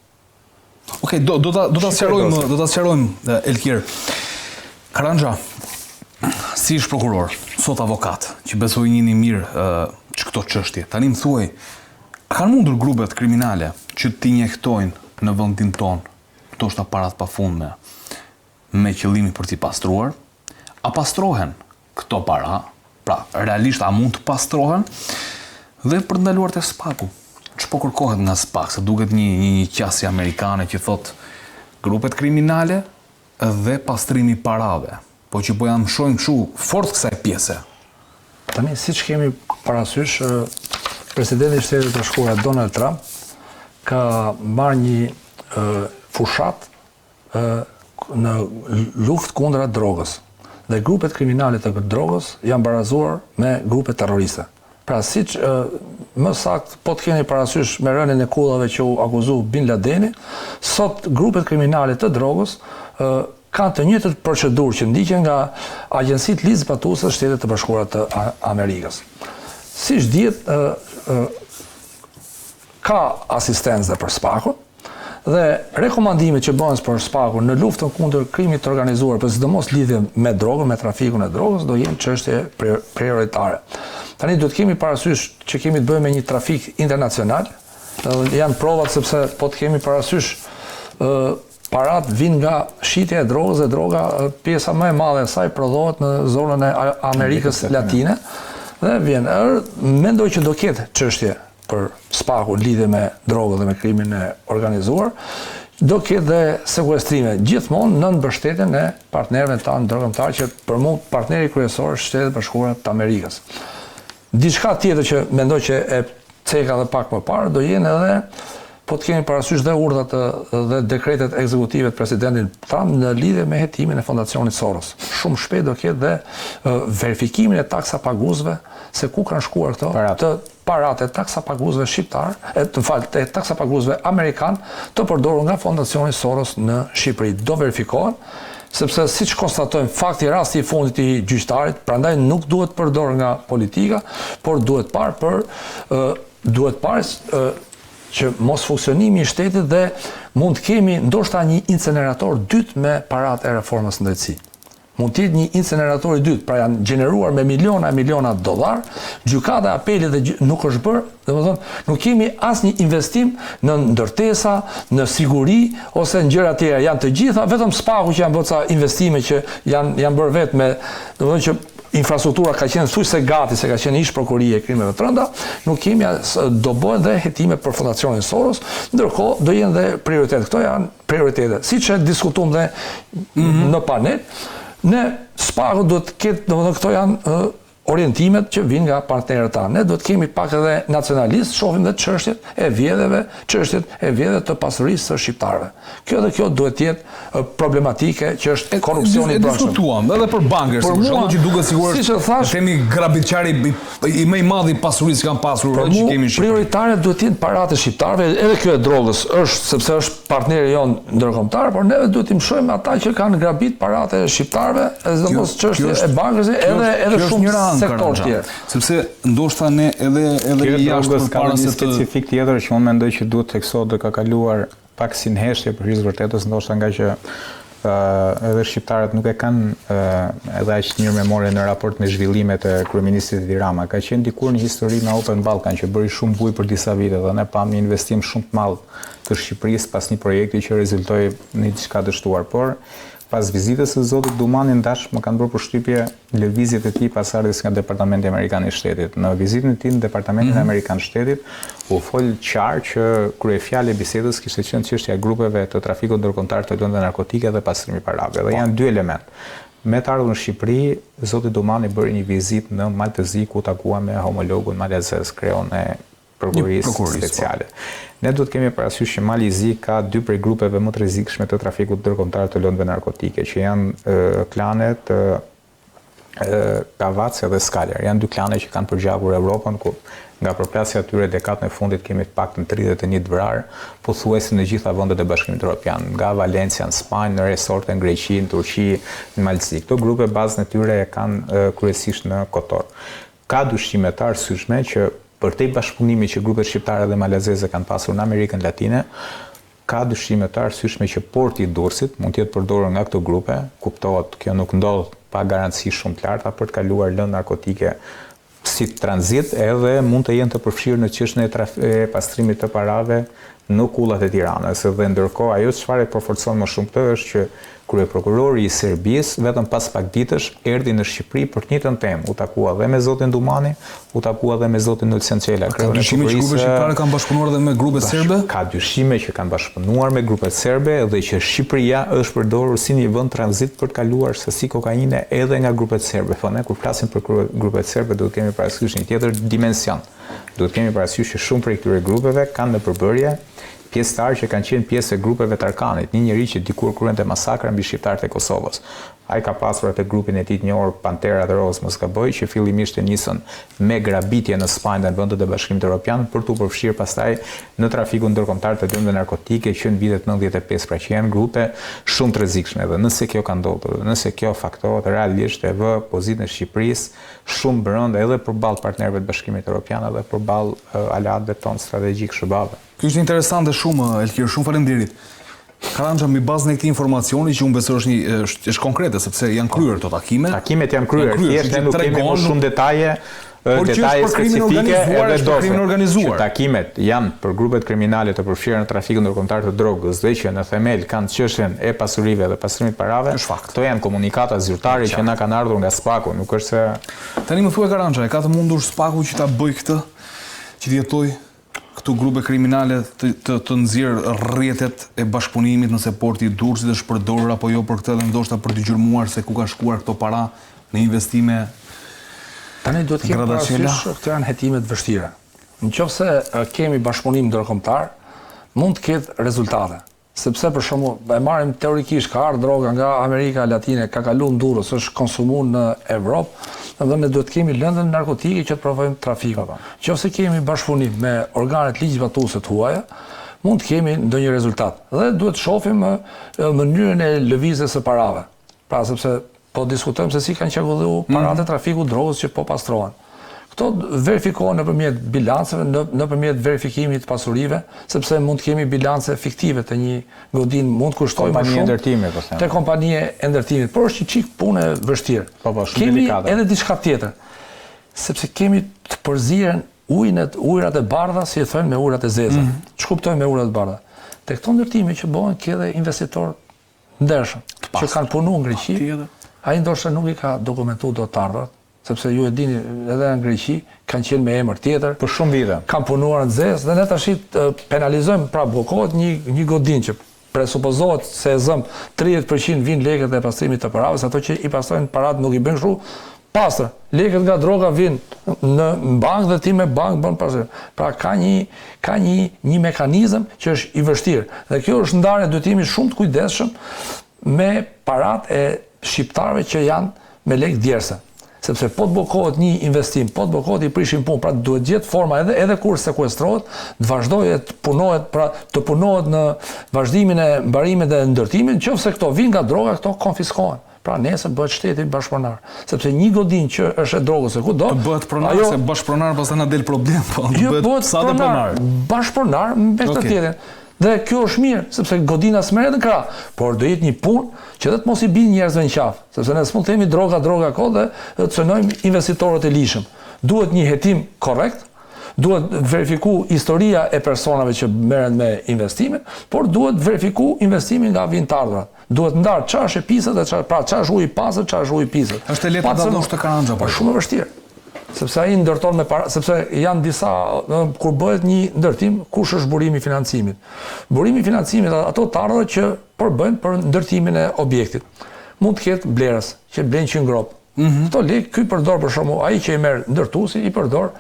[SPEAKER 2] Okej, do ta sqarojmë Elkir. Karanja, si ish prokuror, sot avokat, që besoj njihni mirë këto çështje. Tani më thuaj, kanë mundur grupet kriminale që t'injektojnë në vendin ton, ndoshta parat pafundme, me qëllimi për t'i pastruar, a pastrohen këto para, pra realisht a mund të pastrohen, dhe për ndaluar te SPAK-u. Ç'po kërkohet nga SPAK, se duket një qasje amerikane që thot grupet kriminale dhe pastrimi parave, po që po jam shohim kështu fort kësaj pjese.
[SPEAKER 4] Tani, siç kemi parasysh, presidenti i Shtetit të Bashkuar Donald Trump ka marrë një fushat në luftë kundra drogës. Dhe grupet kriminale të drogës janë barazuar me grupet terroriste. Pra, siç më sakt, po të keni parasysh me rënien e kullave që u akuzu Bin Ladeni, sot grupet kriminale të drogës kanë të njëjtët procedurë që ndiqen nga agjencitë ligjzbatuese të Shtetit të Bashkuara të Amerikës. Siç dihet, ka asistencë për SPAK-un, dhe rekomandimet që bëhen për SPAK-un në luftën kundër krimit të organizuar, për sidomos lidhje me drogën, me trafikun e drogës, do jenë çështje prioritare. Tani duhet kemi parasysh që kemi të bëjmë me një trafik internacional, janë provat sepse po të kemi parasysh parat vinë nga shitja e drogës dhe droga, pjesa më e madhe e saj prodhohet në zonën e Amerikës Latine, dhe vjen. Mendoj që do ketë çështje për SPAK-u lidhje me drogën dhe me krimin e organizuar, do ketë dhe sekuestrime gjithmonë në mbështetjen e partnerëve tanë ndërkombëtar, që për mua partneri kryesor është Shtetet Bashkuara të Amerikës. Diçka tjetër që mendoj që e ceka dhe pak më parë do jenë edhe, po të kemi parasysh dhe urdhat dhe dekretet ekzekutive të presidentit Trump në lidhje me hetimin e fondacionit Soros. Shumë shpejt do ketë dhe verifikimin e taksapaguesve, se ku kanë shkuar këto të paratë e taksapaguesve shqiptar, e taksapaguesve amerikan të përdorur nga fondacioni Soros në Shqipëri. Do verifikohen, sepse siç konstatojmë, fakti rasti i fundit i gjyqtarit, prandaj nuk duhet përdorur nga politika, por duhet parë që mos funksionimi i shtetit dhe mund të kemi ndoshta një incinerator dytë me paratë e reformës në drejtësi. Mund të jetë një incinerator i dytë, pra janë gjeneruar me miliona e miliona dollar, gjykata e apelit dhe nuk është bërë, domethënë nuk kemi asnjë investim në ndërtesa, në siguri ose në gjëra tjera, janë të gjitha, vetëm SPAK-u që janë bërë ca investime që janë bërë vetë me, domethënë që infrastruktura ka qenë thuaj se gati, se ka qenë ish prokurie e krimeve të rënda, nuk kemi, do bëhen dhe hetime për fondacionin Soros, ndërkohë do jenë dhe prioritet. Këto janë prioritete. Siç e diskutuam dhe në panel, ne SPAK-u duhet të ketë, domethënë këto janë orientimet që vinë nga partnerët tanë. Ne duhet kemi pak edhe nacionalist, shohim dhe çështjet e vjedhjeve të pasurisë së shqiptarëve. Kjo dhe kjo duhet jetë problematike që është korrupsioni i brendshëm.
[SPEAKER 2] Diskutuam edhe për bankers, për shkak që duket sigurisht.
[SPEAKER 4] Siç e thash,
[SPEAKER 2] themi grabitçari i më i madh i pasurisë që kanë pasur që kemi në Shqipëri.
[SPEAKER 4] Prioritare duhet të jenë paratë e shqiptarëve, edhe kjo e drogës është sepse është partneri jon ndërkombëtar, por neve duhet të mshojmë ata që kanë grabit paratë e shqiptarëve, sidomos çështja e bankës, edhe shumë sektor tjerë.
[SPEAKER 2] Sepse ndoshta ne edhe jashtë përpara se të
[SPEAKER 3] specifik tjetër që unë mendoj që duhet theksohet dhe ka kaluar pak si neheshtje për hir vërtetës, ndoshta nga që edhe shqiptarët nuk e kanë edhe aq mirë memorie në raport me zhvillimet e kryeministit Edi Rama. Ka qenë dikur një histori me Open Balkan që bëri shumë buj për disa vite dhe ne pam një investim shumë të madh të Shqipërisë pas një projekti që rezultoi në diçka dështuar, por pas vizitës së zotit Dumani ndash më kanë bërë përshtypje lëvizjet e tij pas ardhes nga Departamenti Amerikan i Shtetit. Në vizitën e tij në Departamentin Amerikan të Shtetit u fol qartë që kryefjala e bisedës kishte qenë çështja e grupeve të trafikut ndërkombëtar të lëndëve narkotike dhe pastrimi parave. Dhe janë dy elementë. Me të ardhur në Shqipëri, zoti Dumani bëri një vizitë në Maltezi ku takua me homologun maltezes, kreon e prokurisë speciale. Ne duhet kemi parasysh që Malizi ka dy prej grupeve më të rrezikshme të trafikut ndërkombëtar të lëndëve narkotike, që janë klanet Kavaci dhe Skaler. Janë dy klane që kanë përgjakur Evropën, ku nga përplasja e tyre dekadën e fundit kemi të paktën 31 vrarë, pothuajse në gjitha vendet e Bashkimit Evropian, nga Valencia në Spanjë, në resorte në Greqi, në Turqi, në Malzi. Këto grupe bazën e tyre e kanë kryesisht në Kotor. Ka dyshime të arsyeshme që për te bashkëpunimi që grupet shqiptare dhe malazeze kanë pasur në Amerikën Latine, ka dyshime të arsyeshme që porti i Durrësit mund të jetë përdorur nga këto grupe, kuptohet kjo nuk ndodh pa garanci shumë të larta për të kaluar lëndë narkotike si tranzit, edhe mund të jenë të përfshirë në çështjen e pastrimit të parave në kullat e Tiranës. Dhe ndërkohë ajo çfarë përforcon më shumë këtë është që kryeprokurori i Serbisë vetëm pas pak ditësh erdhi në Shqipëri për të njëjtën temë. U takua dhe me zotin Dumani, u takua dhe me zotin Nulsen Çela.
[SPEAKER 2] Ka dyshime që grupet shqiptare kanë bashkëpunuar edhe me grupet serbe?
[SPEAKER 3] Ka dyshime që kanë bashkëpunuar me grupet serbe dhe që Shqipëria është përdorur si një vend tranzit për të kaluar sasi kokaine edhe nga grupet serbe. Po ne kur flasim për grupet serbe duhet kemi parasysh një tjetër dimension. Duhet kemi parasysh që shumë prej këtyre grupeve kanë në përbërje pjesëtarë që kanë qenë pjesë e grupeve të Arkanit, një njeri që dikur kryente masakra mbi shqiptarët e Kosovës. Ai ka pasur atë grupin e tij të njohur Pantera dhe Rozë mos gaboj, që fillimisht e nisën me grabitje në Spanjë dhe në vendet e Bashkimit Evropian për t'u përfshirë pastaj në trafikun ndërkombëtar të lëndëve narkotike që në vitet 95, pra që janë grupe shumë të rrezikshme. Dhe nëse kjo ka ndodhur, nëse kjo faktohet realisht e vë pozitën e Shqipërisë shumë brenda edhe përballë partnerëve të Bashkimit Evropian edhe përballë aleatëve tonë strategjik shërbave.
[SPEAKER 2] Kjo është interesante shumë, Elkir, shumë faleminderit. Karanja, mbi bazën e këtij informacioni që unë besoj është konkrete, sepse janë kryer këto takime.
[SPEAKER 3] Takimet janë kryer, thjesht ne nuk kemi më shumë detaje specifike edhe dosje. Që takimet janë për grupet kriminale të përfshirë në trafikun ndërkombëtar të drogës dhe që në themel kanë çështjen e pasurive dhe pasrimit parave. Këto janë komunikata zyrtare që na kanë ardhur nga Spaku, nuk është se
[SPEAKER 2] tani më thuaj Karanja, ka të mundur Spaku që ta bëj këtë, që të jetojë këtu grupe kriminale të nxjerr rrjetet e bashkëpunimit nëse porti i Durrësit është përdorur apo jo për këtë dhe ndoshta për të gjurmuar se ku ka shkuar këto para në investime.
[SPEAKER 4] Tani duhet të kemi parasysh këto janë hetime të vështira. Nëse kemi bashkëpunim ndërkombëtar, mund të ketë rezultate. Sepse për shembull, e marrim teorikisht ka ardhur droga nga Amerika Latine, ka kaluar në Durrës, është konsumuar në Evropë, dhe ne duhet kemi lëndën narkotike që të provojmë trafikun. Nëse kemi bashkëpunim me organet ligjvatuese të huaja, mund të kemi ndonjë rezultat. Dhe duhet të shohim mënyrën e lëvizjes së parave. Pra sepse po diskutojmë se si kanë qarkulluar paratë e trafikut drogës që po pastrohen. Këto verifikohen nëpërmjet bilanceve, nëpërmjet verifikimit të pasurive, sepse mund të kemi bilance fiktive të një godin, mund të kushtojë më shumë te kompanie e ndërtimit, por është një çik punë e vështirë. Kemi edhe diçka tjetër, sepse kemi të përzihen ujërat e bardha, si e thonë, me ujërat e zeza. Ç'kuptojmë me ujërat e bardha? Te këto ndërtime që bëhen ke edhe investitor ndershëm që kanë punuar në Greqi, ai ndoshta nuk i ka dokumentuar dot të ardhurat, sepse ju e dini edhe në Greqi kanë qenë me emër tjetër
[SPEAKER 3] për shumë vite.
[SPEAKER 4] Kanë punuar në zezë dhe ne tash penalizojmë, pra bllokohet një godin që presupozohet se e zëm 30% vijnë lekët e pastrimit të parave, ato që i pastrojnë paratë nuk i bëjnë kështu, pastër. Lekët nga droga vinë në bankë dhe ti me bankë bën pasër. Pra ka një mekanizëm që është i vështirë. Dhe kjo është ndarje, duhet jemi shumë të kujdesshëm me parat e shqiptarëve që janë me lekë djerse. Sepse po të bllokohet një investim, po të bllokohet i prishin punë, pra duhet gjetë forma edhe kur sekuestrohet, të vazhdojë të punohet, pra të punohet në vazhdimin e mbarimit dhe ndërtimit, nëse këto vinë nga droga, këto konfiskohen. Pra nesër bëhet shteti bashkëpronar. Sepse një godinë që është e drogës e kudo,
[SPEAKER 2] të bëhet pronar, se bashkëpronar pastaj na del problem, po bëhet sa të pronar.
[SPEAKER 4] Bashkëpronar me të tjetrin. Dhe kjo është mirë, sepse godina s'merret në krah, por do jetë një punë që dhe të mos i bin njerëzve në qafë, sepse ne s'mund të themi droga ko dhe të cënojmë investitorët e lishëm. Duhet një hetim korrekt, duhet verifiku historia e personave që merren me investimin, por duhet verifiku investimin nga vjenëtarët. Duhet ndarë çfarë është e pisët dhe çfarë është uji i pastër, çfarë është uji i pisët.
[SPEAKER 2] Është lehtë ta dallosh të karanxha po.
[SPEAKER 4] Është shumë e vështirë. Sepse ai ndërton me para, sepse janë disa kur bëhet një ndërtim, kush është burimi i financimit. Burimi i financimit ato të ardhurat që përbëjnë për ndërtimin e objektit. Mund të ketë blerës që blen që ngrop. Këto lekë ky përdor për shembull, ai që i merr ndërtuesi i përdor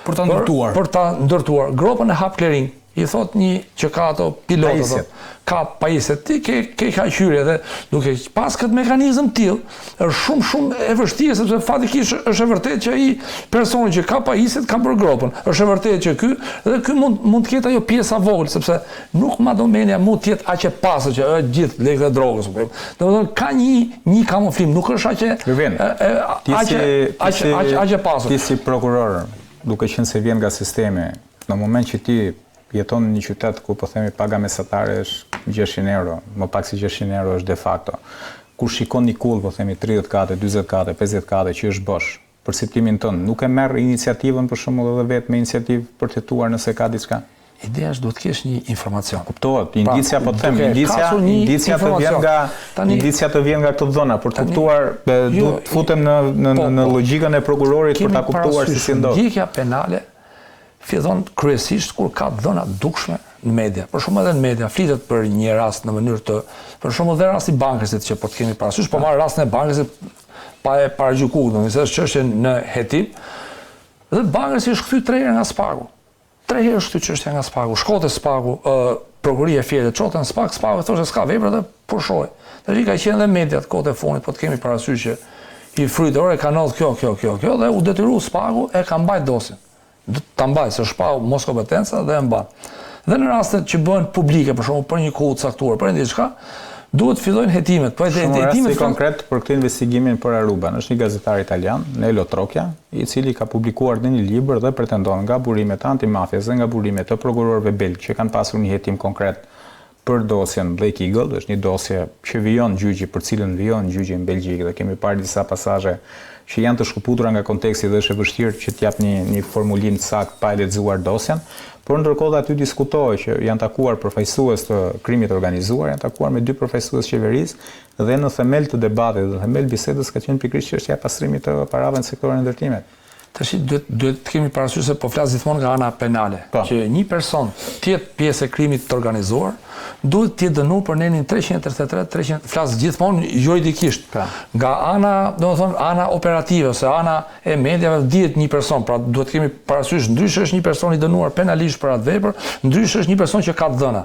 [SPEAKER 2] për ta ndërtuar.
[SPEAKER 4] Për ta ndërtuar. Gropën e hap clearing. I thot një që ka ato pilotët, ka pajisjet, ti ke hyrje dhe duke pas këtë mekanizëm tillë, është shumë e vështirë, sepse fatikisht është e vërtetë që ai personi që ka pajisjet ka bërë gropën. Është e vërtetë që ky mund të ketë ajo pjesa vogël, sepse nuk madomenia mund të jetë aq e pastër që është gjithë lekët e drogës. Domethënë ka një kamuflim, nuk është aq e pastër.
[SPEAKER 3] Ti si prokuror, duke qenë se vjen nga sistemi, në moment që ti jeton në një qytet ku po themi paga mesatare është 600 euro, më pak si 600 euro është de facto. Kur shikon një kull, po themi 30 kate, 40 kate, 50 kate që është bosh, për septimin tënd, nuk e merr iniciativën për shembull edhe vetë me iniciativë për të tetuar nëse ka diçka?
[SPEAKER 4] Ideja është duhet të kesh një informacion.
[SPEAKER 3] Kuptohet, indicia po të them, indicia të vjen nga këto dhëna për të kuptuar, duhet të futem në logjikën e prokurorit për ta kuptuar si ndodh.
[SPEAKER 4] Ndjekja penale fillon kryesisht kur ka dhëna dukshme në media. Për shembull edhe në media flitet për një rast në mënyrë të, për shembull dhe rasti i Bankësit që po të kemi parasysh, po marr rastin e Bankësit pa e paragjykuar, domethënë është çështje në hetim. Dhe Bankësi është kthy 3 herë nga Spaku. 3 herë është kthy çështja nga Spaku. Shkote Spaku, prokuroria e Fietit çotën Spaku thoshte s'ka vepër dhe pushoi. Tash ka qenë edhe mediat kohët e fundit, po të kemi parasysh që i frytore ka ndodhur kjo dhe u detyru Spaku e ka mbajt dosin. Ta mbaj, se shpau mos kompetenca dhe e mban. Dhe në rastet që bëhen publike, për shembull për një kohë të caktuar, për diçka, duhet fillojnë hetimet. Po
[SPEAKER 3] hetimet konkret për këtë investigimin për Aruban, është një gazetar italian, Nelo Trocchia, i cili ka publikuar në një libër dhe pretendon nga burimet antimafjes dhe nga burimet të prokurorëve belg që kanë pasur një hetim konkret për dosjen Black Eagle, është një dosje që vijon gjyqi, për cilën vijon gjyqi në Belgjik dhe kemi parë disa pasazhe që janë të shkëputura nga konteksti dhe është e vështirë që t'jap një formulim të saktë pa e lexuar dosjen, por ndërkohë aty diskutohej që janë takuar përfaqësues të krimit organizuar, janë takuar me 2 përfaqësues qeverisë dhe në themel të debatit dhe themel bisedës ka qenë pikërisht çështja e pastrimit të parave në sektorin e ndërtimit.
[SPEAKER 4] Tash duhet të kemi parasysh se po flas gjithmonë nga ana penale, që një person të jetë pjesë e krimit të organizuar, duhet të jetë dënuar për nenin 333, flas gjithmonë juridikisht. Nga ana, domethënë ana operative ose ana e mediave dihet një person, pra duhet të kemi parasysh ndryshe është një person i dënuar penalisht për atë vepër, ndryshe është një person që ka dhëna.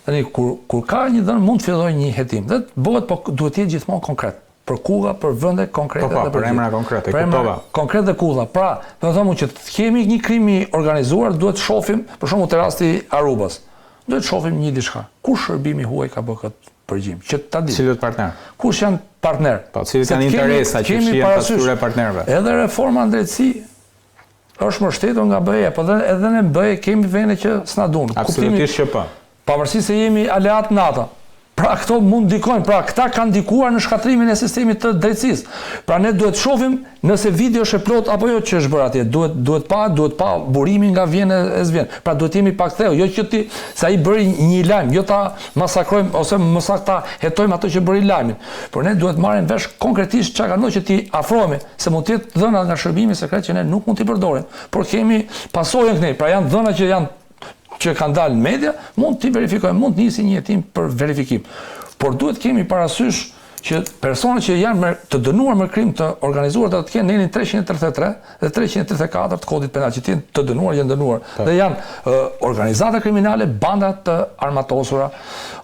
[SPEAKER 4] Tani kur ka një dhënë mund të fillojë një hetim, dhe bëhet po duhet të jetë gjithmonë konkret. Për kulla, për vende konkrete dhe
[SPEAKER 3] për emra konkrete,
[SPEAKER 4] kuptova. Konkret dhe kulla. Pra, do të thonë që të kemi një krim i organizuar, duhet të shohim, për shembull te rasti Arubas. Duhet të shohim një diçka. Kush shërbimi huaj ka bërë këtë përgjigje? Që ta di.
[SPEAKER 3] Cilët partner?
[SPEAKER 4] Kush janë partner?
[SPEAKER 3] Po, cilët janë interesa që shihen pasqyrë e partnerëve.
[SPEAKER 4] Edhe reforma në drejtësi është mbështetur nga BE, po edhe në BE kemi vende që s'na duan.
[SPEAKER 3] Absolutisht që po.
[SPEAKER 4] Pavarësisht se jemi aleat NATO. Pra këto mund ndikojnë, pra këta kanë ndikuar në shkatrimin e sistemit të drejtësisë. Pra ne duhet shohim nëse video është e plot apo jo që është bërë atje. Duhet pa burimin nga vjen e s'vjen. Pra duhet jemi pak thellë, jo që ti sa i bëri një lajm, jo ta masakrojmë ose mos ta hetojmë ato që bëri lajmin. Por ne duhet marrim vesh konkretisht çka kanë që ti afrohemi, se mund të jetë dhëna nga shërbimi sekret që ne nuk mund t'i përdorim. Por kemi pasojën kënej, pra janë dhëna që kanë dalë në media, mund t'i verifikojmë, mund të nisi një hetim për verifikim. Por duhet kemi parasysh që personat që janë të dënuar me krim të organizuar të kenë nenin 333 dhe 334 të kodit penal, që të dënuar, janë dënuar. Dhe janë organizata kriminale, banda të armatosura,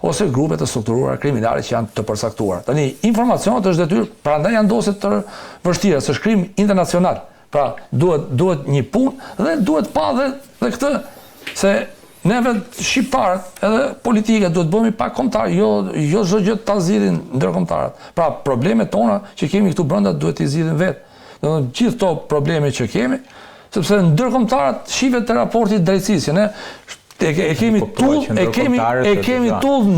[SPEAKER 4] ose grupe të strukturuara kriminale që janë të përsaktuar. Tani, informacionet është detyrë, prandaj janë dosje të vështira, së shkrim internacional. Pra, duhet një punë dhe duhet pa dhe këtë, se neve shqiptarët edhe politike duhet bëhemi pak kombëtar, jo çdo gjë ta zgjidhin ndërkombëtarët. Pra problemet tona që kemi këtu brenda duhet t'i zgjidhin vetë. Domethënë gjithë këto probleme që kemi, sepse ndërkombëtarët shihet te raporti i drejtësisë, ne e kemi tull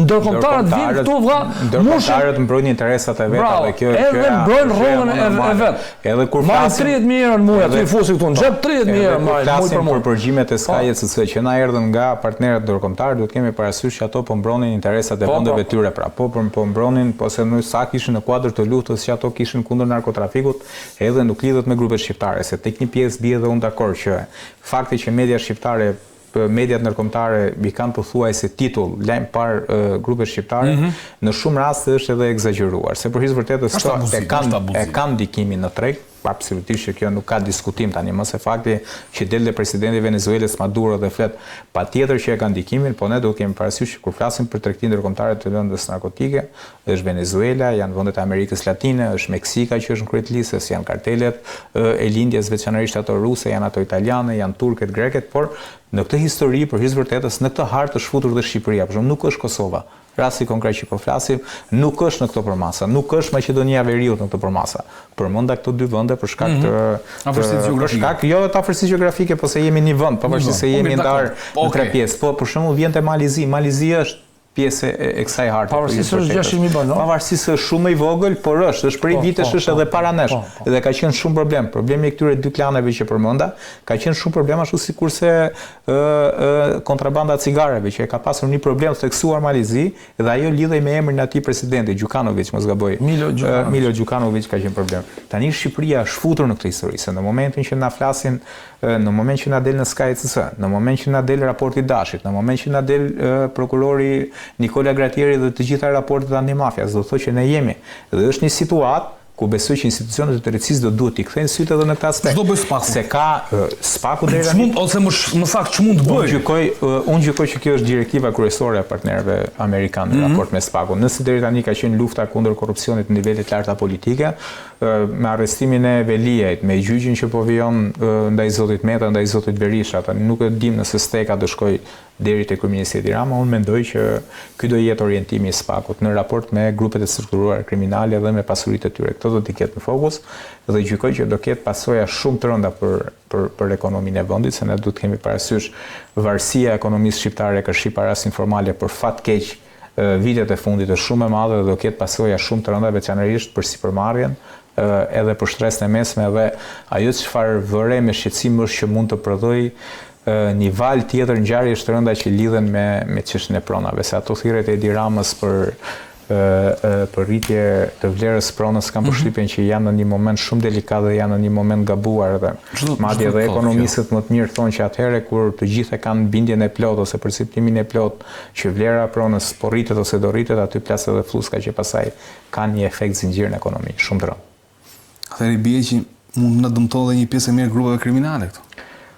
[SPEAKER 4] ndërkombëtarët vinë këtu vlla,
[SPEAKER 3] ndërkombëtarët mbrojnë interesat e veta dhe kjo
[SPEAKER 4] edhe mbrojnë rrogën e vet.
[SPEAKER 3] Edhe kur
[SPEAKER 4] flasim 30.000 euro në muaj, aty fusi këtu në xhep 30.000 euro në muaj
[SPEAKER 3] për përgjimet e skajit se që na erdhën nga partnerët ndërkombëtar, duhet kemi parasysh që ato po mbronin interesat e vendeve tyre, pra po mbronin, po se në sa kishin në kuadër të luftës që ato kishin kundër narkotrafikut, edhe nuk lidhet me grupet shqiptare, se tek një pjesë bie edhe unë dakord që fakti që media shqiptare mediat ndërkombëtare i kanë pothuajse titull lajm par grupe shqiptare, në shumë raste është edhe egzageruar, se për hir të vërtetës e kanë ndikimin në treg, absolutisht që kjo nuk ka diskutim tani, më se fakti që del presidenti i Venezuelës Maduro dhe flet patjetër që e ka ndikimin, po ne duhet kemi parasysh që kur flasim për tregtinë ndërkombëtare të lëndës narkotike, është Venezuela, janë vendet e Amerikës Latine, është Meksika që është në krye të listës, janë kartelet e lindjes, veçanërisht ato ruse, janë ato italiane, janë turket, greket, por në këtë histori për hir të vërtetës në këtë hartë është futur dhe Shqipëria, por nuk është Kosova. Rasti konkret që po flasim, nuk është në këto përmasa, nuk është Maqedonia e Veriut në këto përmasa. Përmenda këto dy vende për shkak të
[SPEAKER 2] afërsisë gjeografike.
[SPEAKER 3] Jo të afërsisë gjeografike, po se jemi një vend, pavarësisht se jemi ndarë në tre pjesë. Po për shembull vjen te Malizi, Malizi është pjesë e kësaj harte.
[SPEAKER 4] Pavarësisht se është 600.000 banor.
[SPEAKER 3] Pavarësisht se është shumë i vogël, por është prej vitesh është edhe para nesh. Dhe ka qenë shumë problem. Problemi i këtyre dy klaneve që përmenda, ka qenë shumë problem ashtu sikurse kontrabanda e cigareve që ka pasur një problem të theksuar Malizi dhe ajo lidhej me emrin e atij presidenti Gjukanović, mos gaboj. Milo Gjukanović ka qenë problem. Tani Shqipëria është futur në këtë histori, se në momentin që na flasin, në moment që na del në SKCC, në moment që na del raporti Dashit, në moment që na del prokurori Nikola Gratieri dhe të gjitha raportet antimafjas, do të thotë që ne jemi. Dhe është një situatë ku besoj që institucionet e drejtësisë do duhet t'i kthejnë sytë edhe në këtë aspekt.
[SPEAKER 2] Ç'do bëj spaku?
[SPEAKER 3] Se ka spaku deri tani.
[SPEAKER 2] Ose më saktë ç'mund të bëj?
[SPEAKER 3] Unë gjykoj që kjo është direktiva kryesore e partnerëve amerikanë në raport me spakun. Nëse deri tani ka qenë lufta kundër korrupsionit në nivele të larta politike, me arrestimin e Veliajt, me gjyqin që po vijon ndaj zotit Meta, ndaj zotit Berisha, tani nuk e dim nëse steka do shkoj deri te kryeministri Edi Rama, unë mendoj që ky do jetë orientimi i spakut në raport me grupet e strukturuara kriminale dhe me pasuritë e tyre. Këto do t'i ketë në fokus dhe gjykoj që do ketë pasoja shumë të rënda për ekonominë e vendit, se ne duhet kemi parasysh varësia e ekonomisë shqiptare ka shqiparas informale për fat keq vitet e fundit është shumë e madhe dhe do ketë pasoja shumë të rënda veçanërisht për sipërmarrjen edhe për shtresën e mesme dhe ajo çfarë vëre me shqetësim është që mund të prodhoj një val tjetër ngjarjesh të rënda që lidhen me çështjen e pronave, se ato thirrjet e Edi Ramës për rritje të vlerës pronës kam përshtypjen që janë në një moment shumë delikat dhe janë në një moment gabuar dhe madje edhe ekonomistët më të mirë thonë që atëherë kur të gjithë kanë bindjen e plot ose perceptimin e plot që vlera e pronës po rritet ose do rritet, aty plas edhe fluska që pasaj kanë një efekt zinxhir në ekonomi shumë të rëndë.
[SPEAKER 2] Atëherë bie që mund na dëmtojë një pjesë e mirë grupeve kriminale këtu.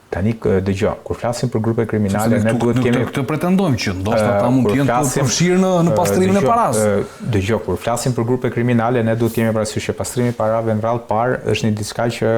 [SPEAKER 3] Tani dëgjoj, kur flasim për grupe kriminale, ne duhet kemi
[SPEAKER 2] këtë pretendojmë që ndoshta ata mund të jenë të përfshirë në pastrimin e parave.
[SPEAKER 3] Dëgjoj, kur flasim për grupe kriminale, ne duhet kemi parasysh që pastrimi i parave në radhë parë është një diçka që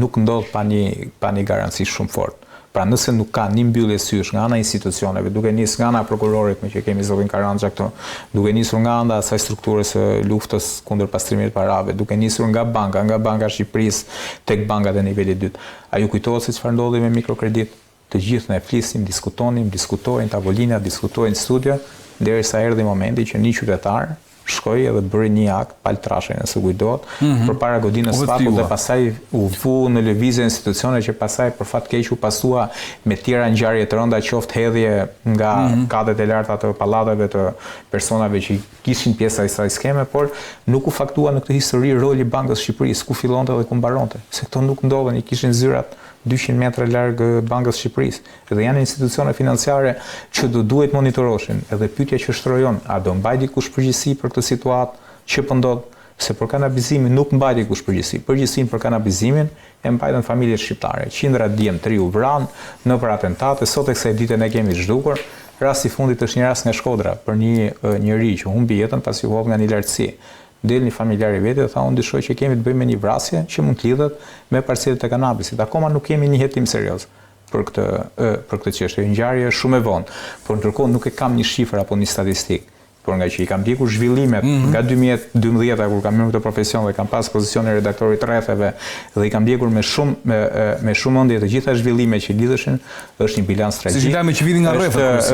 [SPEAKER 3] nuk ndodh pa një garanci shumë fort. Pra nëse nuk ka një mbyllje sysh nga ana institucioneve, duke nisur nga ana prokurorit, me që kemi zotin Karanxha këtu, duke nisur nga ana asaj strukturës së luftës kundër pastrimit të parave, duke nisur nga Banka e Shqipërisë tek bankat e nivelit 2. A ju kujtohet se çfarë ndodhi me mikrokredit? Të gjithë ne flisim, diskutojnë tavolina, diskutojnë studio, derisa erdhi momenti që një qytetar shkoi edhe bëri një akt paltrashe nëse kujtohet, përpara godinës spakut dhe pastaj u vu në lëvizje institucione që pastaj për fat keq u pasua me tjera ngjarje të rënda, qoftë hedhje nga katet e larta të pallateve të personave që kishin pjesë e kësaj skeme, por nuk u faktua në këtë histori roli i Bankës së Shqipërisë, ku fillonte dhe ku mbaronte, se këto nuk ndodhen, i kishin zyrat 200 metra larg Bankës së Shqipërisë. Dhe janë institucione financiare që do duhet monitoroshin. Edhe pyetja që shtrojon, a do mbaj dikush përgjegjësi për këtë situatë që po ndodh, se për kanabizimin nuk mbajti kush përgjegjësi. Përgjegjësinë për kanabizimin e mbajtën familjet shqiptare. Qindra djem 3 u vranë nëpër atentate, sot e kësaj dite ne kemi zhdukur. Rasti i fundit është një rast nga Shkodra për një njerëz që humbi jetën pasi u hodh nga një lartësi. Del një familjar i vetë dhe tha unë dishoj që kemi të bëjmë me një vrasje që mund të lidhet me parcelet e kanabisit. Akoma nuk kemi një hetim serioz për këtë çështje. Ngjarja është shumë e vonë, por ndërkohë nuk e kam një shifër apo një statistikë. Por nga që i kam ndjekur zhvillimet nga 2012 kur kam hyrë këtë profesion dhe kam pas pozicionin e redaktorit rretheve dhe i kam ndjekur me shumë ëndje të gjitha zhvillimet që lidheshin, është një bilans tragjik.
[SPEAKER 2] Si lajme që vinin nga rrethet.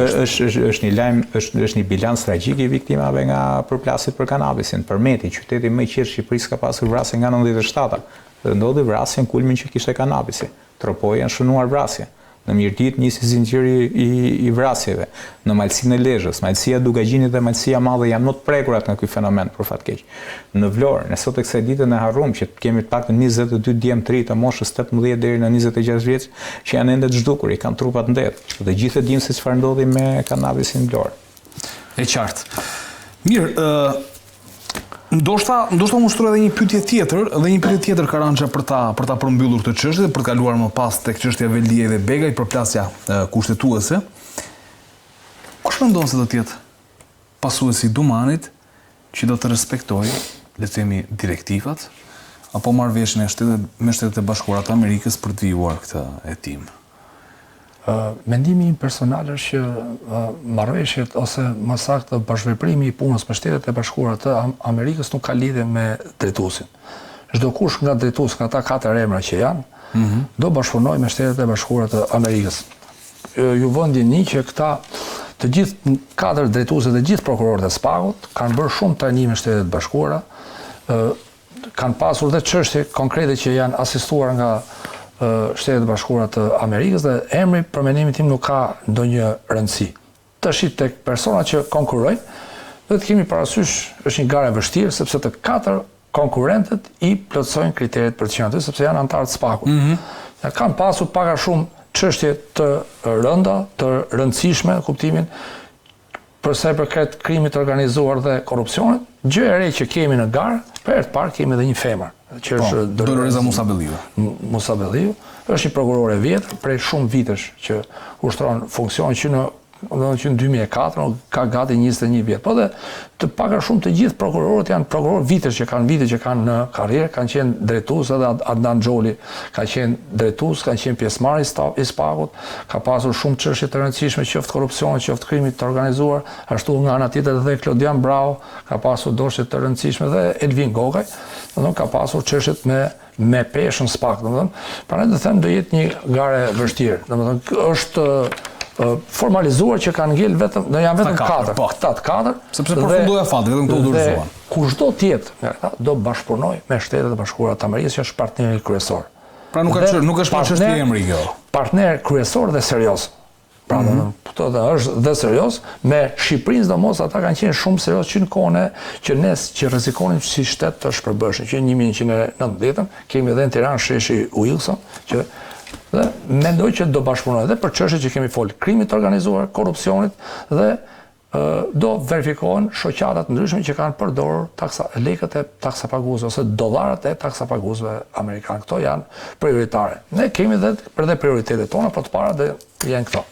[SPEAKER 3] Është një bilans tragjik i viktimave nga përplasjet për kanabisin. Përmeti, qyteti më i qetë Shqipërisë ka pasur vrasje nga 97-a. Dhe ndodhi vrasje në kulmin që kishte kanabisi. Tropoj janë shënuar vrasje. Në Mirdit nisi zinxhiri i vrasjeve, në Malësinë e Lezhës, Malësia Dugagjinit dhe Malësia Madhe janë më të prekurat nga ky fenomen për fat keq. Në Vlorë, ne sot e kësaj dite ne harrum që kemi të paktën 22 djem të ri të moshës 18 deri në 26 vjeç që janë ende të zhdukur, i kanë trupat ndet. Dhe gjithë e dimë se çfarë ndodhi me kanabisin në Vlorë.
[SPEAKER 2] E qartë. Mirë, ndoshta më shtroj edhe një pyetje tjetër Karanja për ta përmbyllur këtë çështje, për të kaluar më pas tek çështja Veldie dhe Begaj për plasja kushtetuese. Kush mendon se do të jetë pasuesi i Dumanit që do të respektojë, le të themi, direktivat apo marrëveshjen me Shtetet e Bashkuara të Amerikës për të vijuar këtë hetim?
[SPEAKER 4] Mendimi im personal është që marrëveshjet ose më saktë bashkëveprimi i punës me Shtetet e Bashkuara të Amerikës nuk ka lidhje me drejtuesin. Çdo kush nga drejtues, nga ata 4 emra që janë, do bashkëpunojë me Shtetet e Bashkuara të Amerikës. Ju vë ndjeni që këta të gjithë 4 drejtuesët dhe gjithë prokurorët e SPAK-ut kanë bërë shumë trajnime me Shtetet e Bashkuara, kanë pasur dhe çështje konkrete që janë asistuar nga Shtetet e Bashkuara të Amerikës dhe emri për mendimin tim nuk ka ndonjë rëndësi. Tash tek persona që konkurrojnë, do të kemi parasysh është një garë e vështirë sepse të 4 konkurrentët i plotësojnë kriteret për të qenë aty sepse janë anëtarë të SPAK-ut. Kanë pasur pak a shumë çështje të rënda, të rëndësishme, kuptimin për sa i përket krimit të organizuar dhe korrupsionit. Gjë e re që kemi në garë, për herë të parë kemi edhe një femër, që është
[SPEAKER 2] Doloreza Musabelliu.
[SPEAKER 4] Musabelliu është një prokurore vjetër prej shumë vitesh që ushtron funksion që në 2004 ka gati 21 vjet. Po dhe të paka shumë të gjithë prokurorët janë prokurorë vitesh që kanë në karrierë, kanë qenë drejtues, edhe Adnan Xholi ka qenë drejtues, ka qenë pjesëmarrë i SPAK-ut, ka pasur shumë çështje të rëndësishme qoftë korrupsionit, qoftë krimit të organizuar, ashtu nga ana tjetër dhe Klodian Bravo ka pasur dosje të rëndësishme dhe Elvin Gogaj, domethënë ka pasur çështjet me peshën SPAK, domethënë, prandaj do them do jetë një garë e vështirë. Domethënë është formalizuar që kanë ngel vetëm, do janë vetëm 4.
[SPEAKER 2] Sepse përfundoja fati, vetëm këto dorëzuan.
[SPEAKER 4] Kushdo tjetër nga ata do bashkëpunoj me Shtetet e Bashkuara të Amerikës, që është partneri kryesor.
[SPEAKER 2] Pra nuk është çështje emri kjo.
[SPEAKER 4] Partner kryesor dhe serioz. Pra këto është dhe serioz, me Shqipërinë sidomos ata kanë qenë shumë serioz që në kohën që ne që rrezikonin si shtet të shpërbëshëm, që 1990 kemi edhe në Tiranë sheshi Wilson, që dhe mendoj që do bashkëpunojë dhe për çështjet që kemi folë, krimit të organizuar, korrupsionit dhe do verifikohen shoqatat ndryshme që kanë përdorur lekët e taksapaguesve ose dollarat e taksapaguesve amerikanë. Këto janë prioritare. Ne kemi dhe prioritetet tona, por të para dhe janë këto.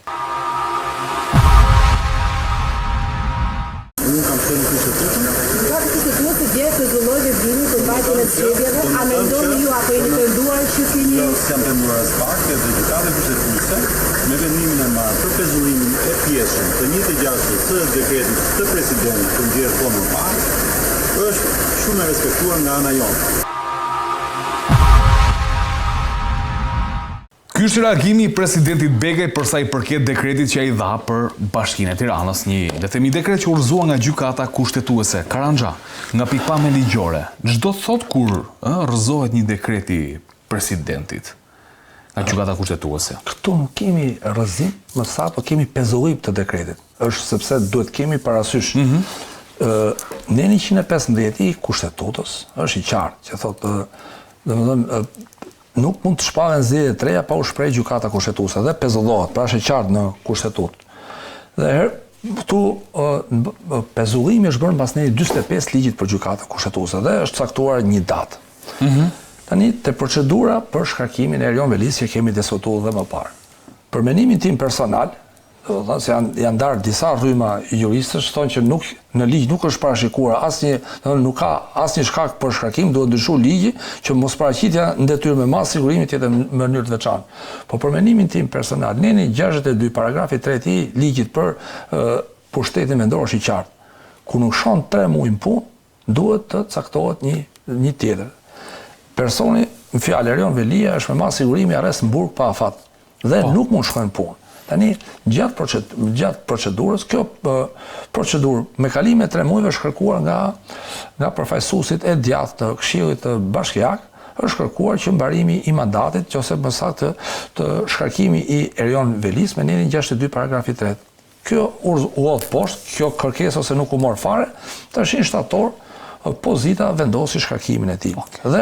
[SPEAKER 5] Unë kam thënë kushtetuesën. Gati kushtetuesi dje të zhvilloi veprimin për mbajtjen e çështjeve, a mendoni ju apo jeni penduar që keni
[SPEAKER 6] S'jam penduar as pak, dhe gjykata kushtetuese me vendimin e marrë për pezullimin e pjesën të 1/6 të dekretit të presidentit të nxjerrë kohë më parë, është shumë e respektuar nga ana jonë.
[SPEAKER 2] Ky është reagimi i presidentit Begaj për sa i përket dekretit që ai dha për Bashkinë e Tiranës, një le të themi dekret që urzuar nga gjykata kushtetuese. Karanja, nga pikpamja ligjore, çdo thot kur rrëzohet një dekret i presidentit nga gjykata kushtetuese.
[SPEAKER 4] Këtu nuk kemi rrëzim, më sa po kemi pezullim të dekretit. Është sepse duhet kemi parasysh. Në 115 i kushtetutës është i qartë që thotë, domethënë nuk mund të shpallen zgjedhje të reja pa u shprehë gjykata kushtetuese dhe pezullohet, pra është e qartë në kushtetutë. Dhe Këtu pezullimi është bërë mbas 45 ligjit për gjykata kushtetuese dhe është caktuar një datë. Tani te procedura për shkarkimin e Erion Velis që kemi diskutuar dhe më parë. Për mendimin tim personal, se janë ndarë disa rryma juristësh thonë që në ligj nuk është parashikuar nuk ka asnjë shkak për shkarkim, duhet ndryshuar ligji që mos paraqitja në detyrë me mas sigurimi të jetë në mënyrë të veçantë. Po për mendimin tim personal, neni 62 paragrafi 3 i ligjit për pushtetin vendor është i qartë. Ku nuk shon 3 muaj në punë, duhet të caktohet një tjetër. Personi, në fjalë Erion Velia është me mas sigurimi arrest në burg pa afat dhe nuk mund shkojnë në punë. Tani, gjatë procedurës, kjo procedurë me kalime 3 muajve është kërkuar nga përfaqësuesit e djathtë të Këshillit të Bashkiak, është kërkuar që mbarimi i mandatit, ose më saktë të shkarkimi i Erion Velis me nenin 62 paragrafi 3. Kjo u hodh poshtë, kjo kërkesë ose nuk u mor fare, tash në shtator opozita vendosi shkarkimin e tij. Dhe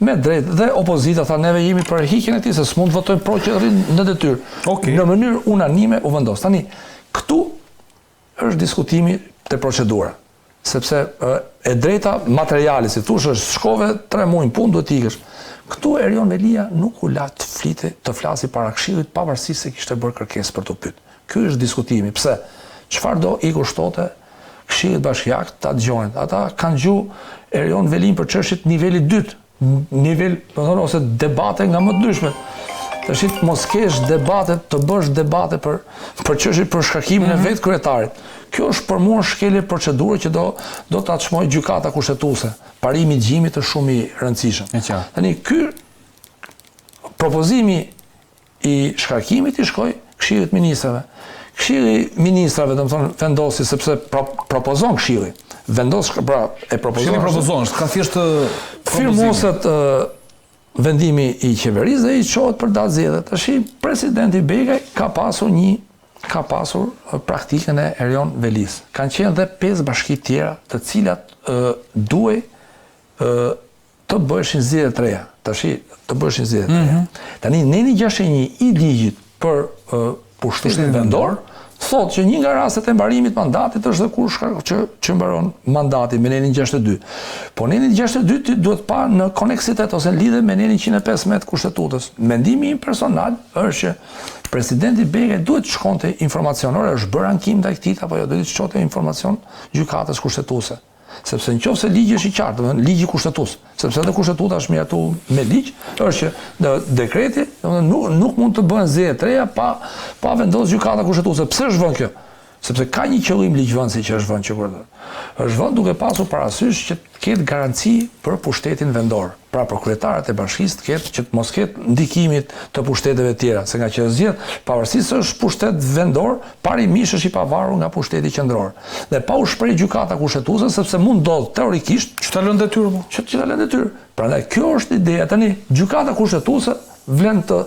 [SPEAKER 4] me drejt dhe opozita tha neve jemi për heqjen e tij se s'mund të votojmë pro që rrin në detyrë. Në mënyrë unanime u vendos. Tani këtu është diskutimi te procedura. Sepse e drejta materiale, si thosh, është shkove 3 muaj në punë duhet të ikësh. Këtu Erion Velia nuk u la të flasi para Këshillit pavarësisht se kishte bërë kërkesë për të pyet. Ky është diskutimi. Pse? Çfarë do i kushtote Këshillit Bashkiak ta dëgjojnë. Ata kanë gjuar Erion Velin për çështjet niveli 2, nivel, ose debate nga më të ndryshme. Tash mos kesh debate, të bësh debate për çështjet për shkarkimin e vet kryetarit. Kjo është për mua shkelje procedure që do ta çmoj gjykata kushtetuese. Parimi i gjimit është shumë i rëndësishëm. Tani ky propozimi i shkarkimit i shkoi Këshillit Ministrave. Këshilli Ministrave, domethënë, vendosi sepse propozon Këshilli. Vendos pra e propozon.
[SPEAKER 2] Këshilli propozon, ka thjesht
[SPEAKER 4] firmoset vendimi i qeverisë dhe i çohet për datë zgjedhje. Tash presidenti Begaj ka pasur praktikën e Erion Velis. Kanë qenë dhe 5 bashki tjera, të cilat duhej të bëheshin zgjedhje të reja. Tash të bëheshin zgjedhje të reja. Tani neni 61 i ligjit për pushtetin vendor thotë që një nga rastet e mbarimit mandatit është dhe kur që mbaron mandati me nenin 62. Po nenin 62 duhet pa në koneksitet ose lidhe me nenin 115 kushtetutës. Mendimi im personal është që presidenti Begaj duhet të shkonte informacionore, është bërë ankim ndaj këtij apo jo, duhet të shkonte informacion gjykatës kushtetuese. Sepse nëse ligji është i qartë, ligji kushtetues, sepse edhe kushtetuta është miratuar me ligj, është që dekreti nuk mund të bëhen zgjedhje të reja pa vendosur gjykata kushtetuese. Pse është vënë kjo? Sepse ka një qëllim ligjvënësi që është vënë që kur është vënë duke pasur parasysh që të ketë garanci për pushtetin vendor. Pra për kryetarët e bashkisë të ketë që të mos ketë ndikimit të pushteteve tjera, se nga që zgjedh pavarësisht se është pushtet vendor, parimisht është i pavarur nga pushteti qendror. Dhe pa u shpreh gjykata kushtetuese sepse mund ndodh teorikisht
[SPEAKER 2] që ta lënë detyrë po.
[SPEAKER 4] Që ta lënë detyrë. Prandaj kjo është ideja. Tani gjykata kushtetuese vlen të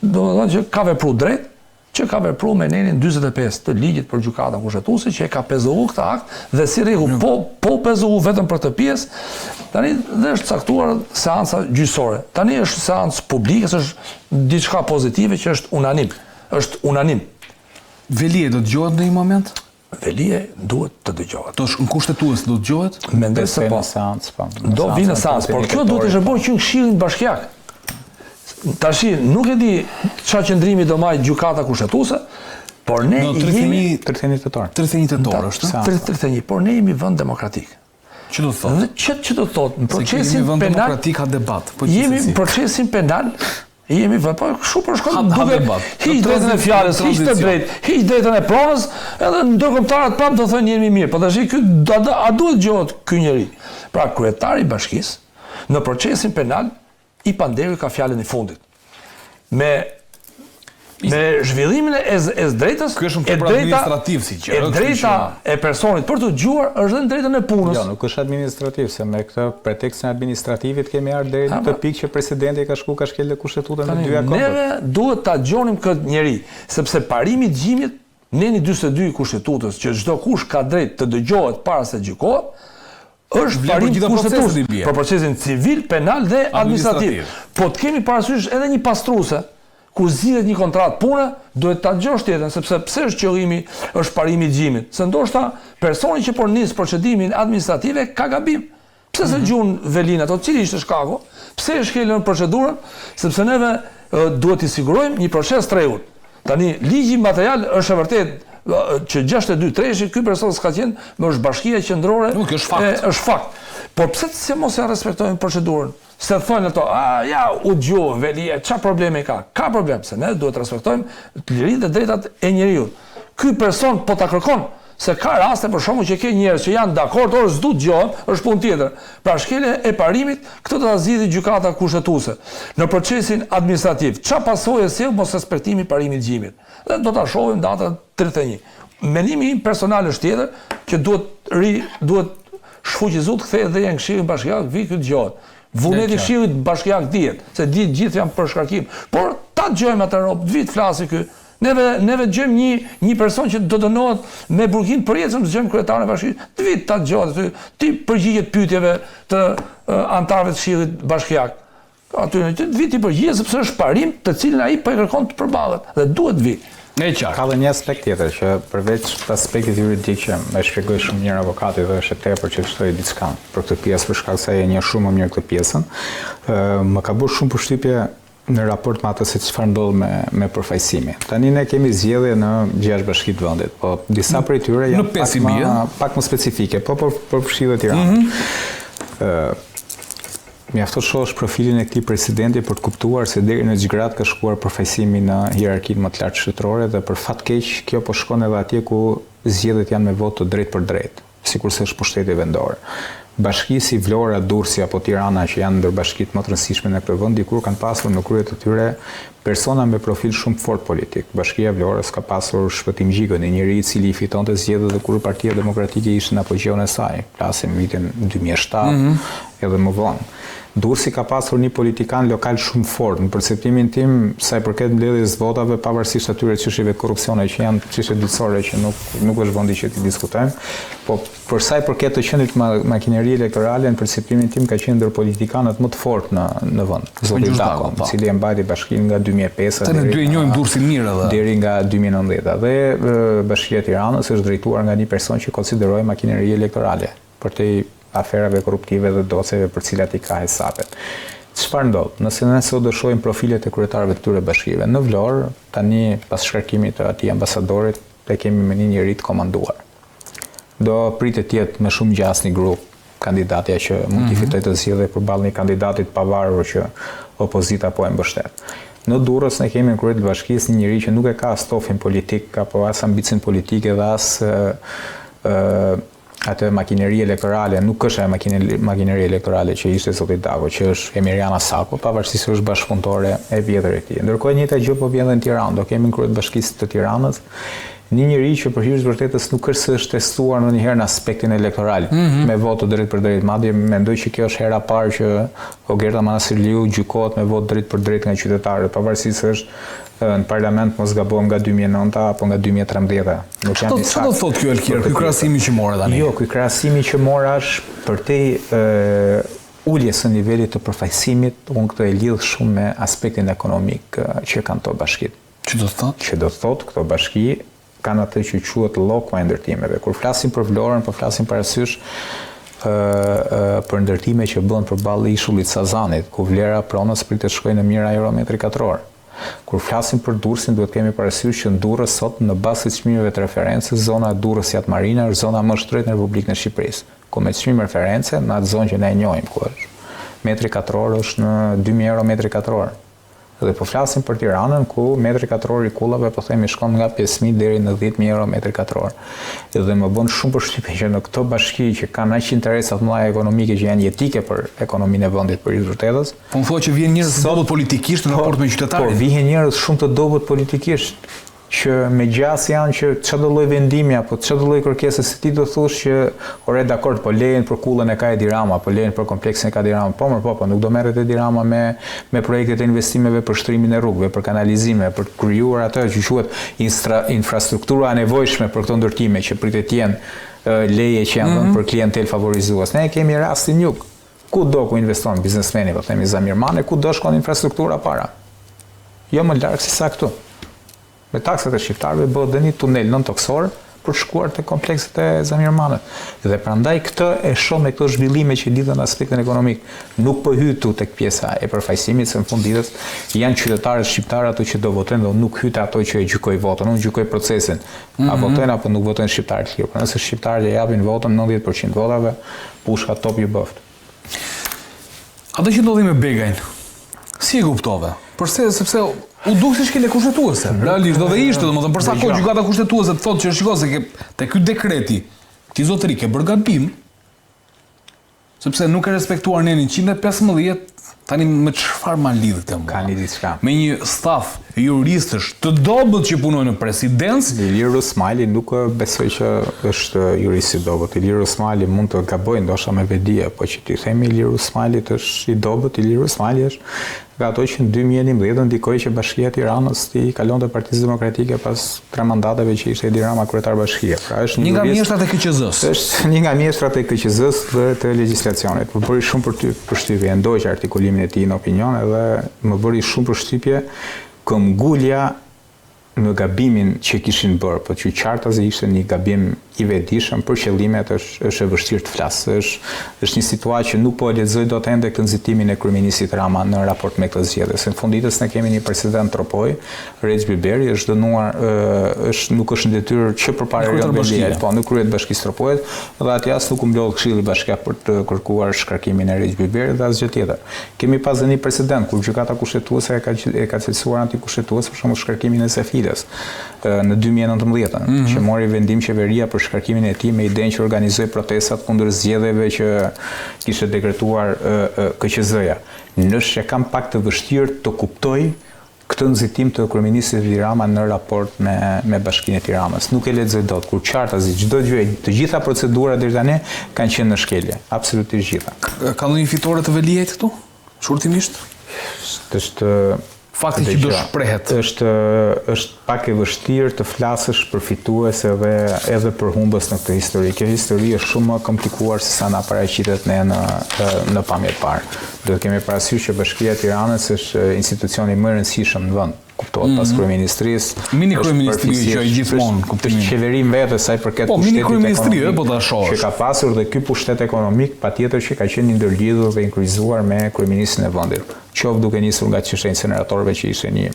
[SPEAKER 4] domethënë që ka vepruar drejt, që ka vepruar me nenin 45 të ligjit për gjykatën kushtetuese, që e ka pezulluar këtë akt dhe si rregull po pezulluar vetëm për të pjesë. Tani dhe është caktuar seanca gjyqësore. Tani është seancë publike, është diçka pozitive që është unanim. Është unanim.
[SPEAKER 2] Velie do dëgjohet në një moment?
[SPEAKER 4] Velie duhet të dëgjohet.
[SPEAKER 2] Tosh në kushtetues do dëgjohet?
[SPEAKER 4] Mendoj se po. Do vinë në seancë, por kjo duhet të ishte bërë që në Këshillin Bashkiak. Tashi, nuk e di çfarë qëndrimi do marrë gjykata kushtetuese, por ne jemi
[SPEAKER 3] 31 tetor.
[SPEAKER 2] 31 tetor është.
[SPEAKER 4] 31, por ne jemi vend demokratik.
[SPEAKER 2] Ç'do të thotë?
[SPEAKER 4] Ç'do të thotë? Në procesin
[SPEAKER 2] penal
[SPEAKER 4] demokratik
[SPEAKER 2] ka debat. Po
[SPEAKER 4] jemi në procesin penal, jemi po kështu për shkak duke hiq drejtën e fjalës, hiq të drejtë, hiq drejtën e pronës, edhe ndërkombëtarët pam do thonë jemi mirë. Po tash ky a duhet dëgohet ky njeri? Pra kryetari i bashkisë në procesin penal i Panderi ka fjalën e fundit. Me zhvillimin e drejtës,
[SPEAKER 2] ky është një administrativ si që.
[SPEAKER 4] Drejta e personit për të dëgjuar është edhe drejtën e punës.
[SPEAKER 3] Jo, nuk është administrativ, se me këtë pretekstin administrativit kemi ardhur deri në këtë pikë që presidenti ka shkelë kushtetutën në 2 akorde.
[SPEAKER 4] Neve duhet ta dëgjonim këtë njeri, sepse parimi i gjimit neni 42 i kushtetues që çdo kush ka drejt të dëgjohet para se gjykohet, është parim kushtetues për procesin civil, penal dhe administrativ. Po të kemi parasysh edhe një pastruese, kur zgjidhet një kontratë pune, duhet ta dëgjosh tjetrën, sepse pse është qëllimi është parimi i xhimit. Se ndoshta personi që po nis procedimin administrative ka gabim. Pse se gjun velin ato, cili ishte shkaku? Pse e shkelën procedurën? Sepse neve duhet i sigurojmë një proces të rregullt. Tani ligji material është e vërtet që 62-3 ky person s'ka qenë, më është bashkia qendrore.
[SPEAKER 2] Nuk është fakt.
[SPEAKER 4] Është fakt. Por pse se mos e respektojnë procedurën? Se thonë ato, ja, u dëgjova velia, çfarë problemi ka? Ka problem, se ne duhet të respektojmë të liritë dhe drejtat e njeriut. Ky person po ta kërkon, se ka raste për shkakun që ke njerëz që janë dakord, or s'du dëgjohen, është punë tjetër. Pra shkelja e parimit, këtë do ta zgjidhë gjykata kushtetuese. Në procesin administrativ, çfarë pasojë sjell mos respektimi i parimit të xhimit? Dhe do ta shohim datën 31. Mendimi im personal është tjetër, që duhet shfuqizuar të kthehet dhe janë këshillin bashkiak, vi ky dëgohet. Vullneti i këshillit bashkiak dihet, se gjithë janë për shkarkim. Por ta dëgjojmë atë rob, vit flasi ky. Neve dëgjojmë një person që do dënohet me burkim për jetën, dëgjojmë kryetarin e bashkisë, vit ta dëgjohet. Ti përgjigjet pyetjeve të antarëve të këshillit bashkiak. Aty vit i përgjigjet sepse është parim të cilin ai po e kërkon të përballet dhe duhet vi.
[SPEAKER 3] Ka dhe një aspekt tjetër që përveç aspektit juridik që më shpjegoi shumë mirë avokati dhe është e tepër që të shtoj diçka për këtë pjesë për shkak se e njeh shumë më mirë këtë pjesën, më ka bërë shumë përshtypje në raport me atë se çfarë ndodh me përfaqësimin. Tani ne kemi zgjedhje në 6 bashki të vendit, po disa prej tyre janë pak më specifike, po përfshirë Tiranë. Mjafto shohësh profilin e këtij presidenti për të kuptuar se deri në Xhigrat ka shkuar përfaqësimi në hierarkinë më të lartë shtetërore dhe për fat keq kjo po shkon edhe atje ku zgjedhjet janë me votë drejt për drejt, sikurse është pushteti vendor. Bashki si Vlora, Durrësi apo Tirana që janë ndër bashkitë më të rëndësishme në këtë vend, dikur kanë pasur në krye të tyre persona me profil shumë fort politik. Bashkia e Vlorës ka pasur Shpëtim Gjikën, një i cili i fitonte zgjedhjet dhe kur Partia Demokratike ishte në apogjeun e saj, flasim vitin 2007 edhe më vonë. Durrësi ka pasur një politikan lokal shumë fort, në perceptimin tim, sa i përket mbledhjes votave, pavarësisht atyre çështjeve korrupsione që janë çështje dytësore që nuk është vendi që ti diskutojmë, po për sa i përket të qendrit makinerie elektorale, në perceptimin tim ka qenë ndër politikanët më të fortë në vend. Zoti Dako, i cili e mbajti bashkinë nga 2005
[SPEAKER 2] ne dy e njohim Durrësin mirë edhe
[SPEAKER 3] deri nga 2019 dhe Bashkia e Tiranës është drejtuar nga një person që konsideroi makinerie elektorale për të aferave korruptive dhe doceve për cilat i ka hesapet. Çfarë ndodh? Nëse ne sot do shohim profilet e kryetarëve të këtyre bashkive, në Vlorë, tani pas shkarkimit të atij ambasadorit, ne kemi me një njerëz të komanduar. Do pritet të jetë më shumë gjas një grup kandidatja që mund të fitojë të zgjedhje përballë një kandidati të pavarur që opozita po e mbështet. Në Durrës ne kemi në krye të bashkisë një njerëz që nuk e ka stofin politik apo as ambicin politike dhe as atë makineri elektorale, nuk është ajo makineri elektorale që ishte zoti Dako, që është Emiriana Sako, pavarësisht se është bashkëpunëtore e vjetër e tij. Ndërkohë njëjta gjë po vjen edhe në Tiranë, do kemi në krye të bashkisë të Tiranës një njerëz që për hir të vërtetës nuk është se është testuar ndonjëherë në aspektin elektoral, me votë drejt për drejt, madje mendoj që kjo është hera e parë që Ogerta Manasirliu gjykohet me votë drejt për drejt nga qytetarët, pavarësisht se është në parlament mos gabojmë nga 2009 apo nga 2013.
[SPEAKER 2] Çfarë do thotë ky Elkir, ky krahasimi që mora tani?
[SPEAKER 3] Jo, ky krahasimi që mora është përtej uljes së nivelit të përfaqësimit, unë këtë e lidh shumë me aspektin ekonomik që kanë këto bashkitë.
[SPEAKER 2] Që do të thotë?
[SPEAKER 3] Që do të thotë këto bashki kanë atë që quhet lloku i ndërtimeve. Kur flasim për Vlorën, po flasim parasysh për ndërtime që bën përballë ishullit Sazanit, ku vlera pronës pritet të shkojë në mijëra euro metri katror. Kur flasim për Durrësin, duhet kemi parasysh që në Durrës sot në bazë të çmimeve të referencës, zona e Durrës Jat Marina është zona më e shtrenjtë në Republikën e Shqipërisë. Ku me çmim referencë në atë zonë që ne e njohim, ku është metri katror është në 2000 euro metri katror. Dhe po flasim për Tiranën, ku metri katror i kullave po themi shkon nga 5000 deri në 10000 euro metri katror. Dhe më bën shumë përshtypje që në këto bashki që kanë aq interesa të mëdha ekonomike që janë jetike për ekonominë e vendit për vërtetës.
[SPEAKER 2] Po më thotë që vjen njerëz të dobët politikisht në raport me qytetarin.
[SPEAKER 3] Po vjen njerëz shumë të dobët politikisht që me gjas janë që çdo lloj vendimi apo çdo lloj kërkese se ti do thosh që ore dakord, po lejen për kullën e ka Edi Rama, po lejen për kompleksin e ka Edi Rama, po nuk do merret Edi Rama me projektet e investimeve për shtrimin e rrugëve, për kanalizime, për të krijuar atë që quhet infrastruktura e nevojshme për këto ndërtime që pritet të jenë leje që janë dhënë për klientel favorizues. Ne kemi rastin Juk. Kudo ku investon biznesmeni, po themi Zamirmane, kudo shkon infrastruktura para. jo më larg se sa këtu. Me taksat e shqiptarëve bëhet dhe një tunel nën-toksor për shkuar te komplekset e Zamirmanit. Dhe prandaj këtë e shoh me këto zhvillime që lidhen aspektin ekonomik. Nuk po hytu tek pjesa e përfaqësimit, se në fund ditës janë qytetarët shqiptarë ato që do votojnë, dhe nuk hyte ato që e gjykoj votën, unë gjykoj procesin. A votojnë apo nuk votojnë shqiptarët e tjerë. Por nëse shqiptarët e japin votën 90% votave, pushka top ju bëft.
[SPEAKER 2] Ato që ndodhi me Begajn, si e kuptove? Sepse u duk si shkele kushtetuese. Realisht do dhe ishte, domethënë, përsa kohë gjykata kushtetuese të thotë që shiko se te ky dekreti, ti zotëri ke bërë gabim, sepse nuk e respektuar nenin 115, tani me çfarë ma lidh këtë më?
[SPEAKER 3] Ka një diçka.
[SPEAKER 2] Me një staf juristësh të dobët që punojnë në presidencë.
[SPEAKER 3] Ilir Osmali nuk besoj që është jurist i dobët. Ilir Osmali mund të gabojë ndoshta me vedije, po që ti themi Ilir Osmali është i dobët, Ilir Osmali është nga ato që në 2011 ndikoi që Bashkia e Tiranës i kalonte Partisë Demokratike pas 3 mandateve që ishte Edi Rama kryetar bashkie. Pra është
[SPEAKER 2] një nga mjeshtrat e KQZ-s.
[SPEAKER 3] Është një nga mjeshtrat e KQZ-s dhe të legjislacionit. Më bëri shumë përshtypje, ndoq artikulimin e tij në opinion edhe më bëri shumë përshtypje këmbgulja në gabimin që kishin bërë, po që qartazi ishte një gabim i vetëdijshëm për qëllimet është e vështirë të flasë. Është një situatë që nuk po e lexoj dot ende këtë nxitimin e kryeministit Rama në raport me këtë zgjedhje. Se në fund ditës ne kemi një president tropoj, Reci Biberi është dënuar, nuk është në detyrë që përpara riavendimit, po në krye të Bashkisë Tropojit, dhe atje as nuk u mblodh Këshilli Bashkiak për të kërkuar shkarkimin e Reci Biberi dhe asgjë tjetër. Kemi pas dhe një precedent kur gjykata kushtetuese e ka cilësuar antikushtetues për shembull shkarkimin e Sefiles në 2019, që mori vendim qeveria për shkarkimin e tij me idenë që organizoi protestat kundër zgjedhjeve që kishte dekretuar KQZ-ja. Që kam pak të vështirë të kuptoj këtë nxitim të kryeministit Edi Rama në raport me Bashkinë e Tiranës. Nuk e lexoj dot, kur qartazi çdo gjë, të gjitha procedurat deri tani kanë qenë në shkelje, absolutisht gjitha.
[SPEAKER 2] Ka ndonjë fitore të veliajt këtu? Shurtimisht?
[SPEAKER 3] Është
[SPEAKER 2] fakti që do shprehet.
[SPEAKER 3] Është pak e vështirë të flasësh për fituese edhe për humbës në këtë histori. Kjo histori është shumë më komplikuar se sa na paraqitet ne në pamje të parë. Do të kemi parasysh që Bashkia e Tiranës është institucioni më i rëndësishëm në vend. Kuptohet pas kryeministrisë.
[SPEAKER 2] Mini kryeministri që ai gjithmonë kuptimin.
[SPEAKER 3] Është qeverim vetë sa i përket
[SPEAKER 2] pushtetit. Po mini kryeministri po ta shohësh.
[SPEAKER 3] Që ka pasur dhe ky pushtet ekonomik patjetër që ka qenë i ndërlidhur dhe inkluzuar me kryeministrin e vendit. Qoftë duke nisur nga çështja e inceneratorëve që ishte një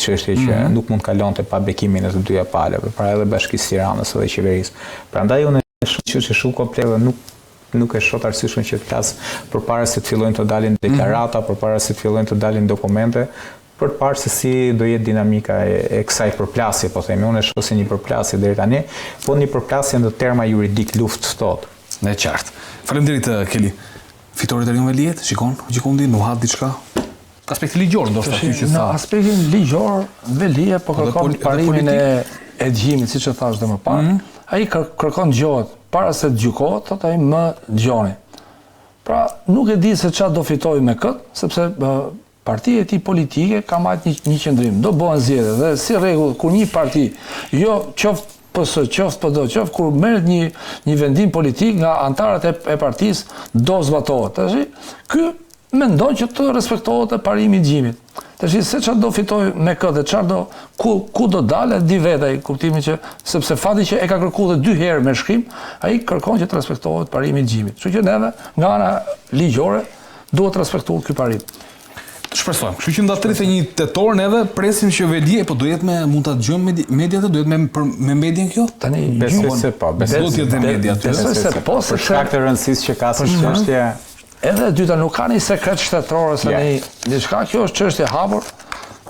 [SPEAKER 3] çështje që nuk mund kalonte pa bekimin e të dyja palëve, pra edhe Bashkisë Tiranës dhe qeverisë. Prandaj unë shoh që shumë komplekse nuk e shoh arsyeshëm që të flas përpara se të fillojnë të dalin deklarata, përpara se të fillojnë të dalin dokumente, për të parë se si do jetë dinamika e kësaj përplasje, po themi, unë e shoh si një përplasje deri tani, po një përplasje në terma juridik luftë thotë.
[SPEAKER 2] Në qartë. Faleminderit Keli. Fitoret e rinë velijet, gjikondi, nuhat diçka? Aspekti ligjor, ndoshta ty që tha.
[SPEAKER 4] Në aspektin ligjor, velije po kërkon parimin e dëgjimit, siç e thash dhe më parë. Ai kërkon dëgjohet para se të gjykohet, thotë ai më dëgjoni. Pra, nuk e di se çfarë do fitojë me këtë, sepse partia e tij politike ka marrë një qendrim. Do bëhen zgjedhje dhe si rregull kur një parti, jo qoftë PS, qoftë PD, qoftë kur merret një vendim politik nga anëtarët e partisë do zbatohet. Tash ky mendon që të respektohet e parimi i dëgjimit. Tash se çfarë do fitoj me këtë, çfarë do ku do dalë di vetë ai kuptimin që sepse fati që e ka kërkuar dhe 2 herë me shkrim, ai kërkon që të respektohet parimi i dëgjimit. Kështu që neve nga ana ligjore duhet të respektohet ky parim.
[SPEAKER 2] Shpresojmë. Kështu që nda 31 tetor neve presim që vedje, po do jetë mund ta dëgjojmë mediat, do jetë me median kjo?
[SPEAKER 3] Tani besoj se po,
[SPEAKER 2] do të jetë media aty.
[SPEAKER 4] Besoj se po,
[SPEAKER 3] për shkak të rëndësisë që ka si çështje.
[SPEAKER 4] Edhe dyta nuk ka një sekret shtetëror se një diçka, kjo është çështje hapur.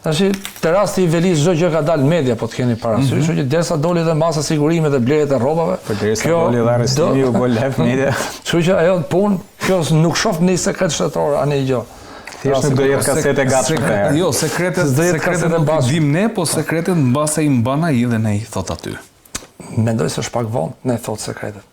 [SPEAKER 4] Tash te rasti i Velis çdo gjë ka dalë në media, po të keni parasysh, kështu që derisa doli dhe masa sigurime dhe blerjet e rrobave.
[SPEAKER 3] Kjo doli dhe arrestimi u bë live media.
[SPEAKER 4] Kështu që ajo punë, kjo nuk shoh një sekret shtetëror anë gjë.
[SPEAKER 3] Thjesht nuk do jetë kasete gatshme.
[SPEAKER 2] Jo, sekretet nuk i dim ne, po sekretet mbase i mban ai dhe ne i thot aty.
[SPEAKER 4] Mendoj se është pak vonë, ne thot sekretet.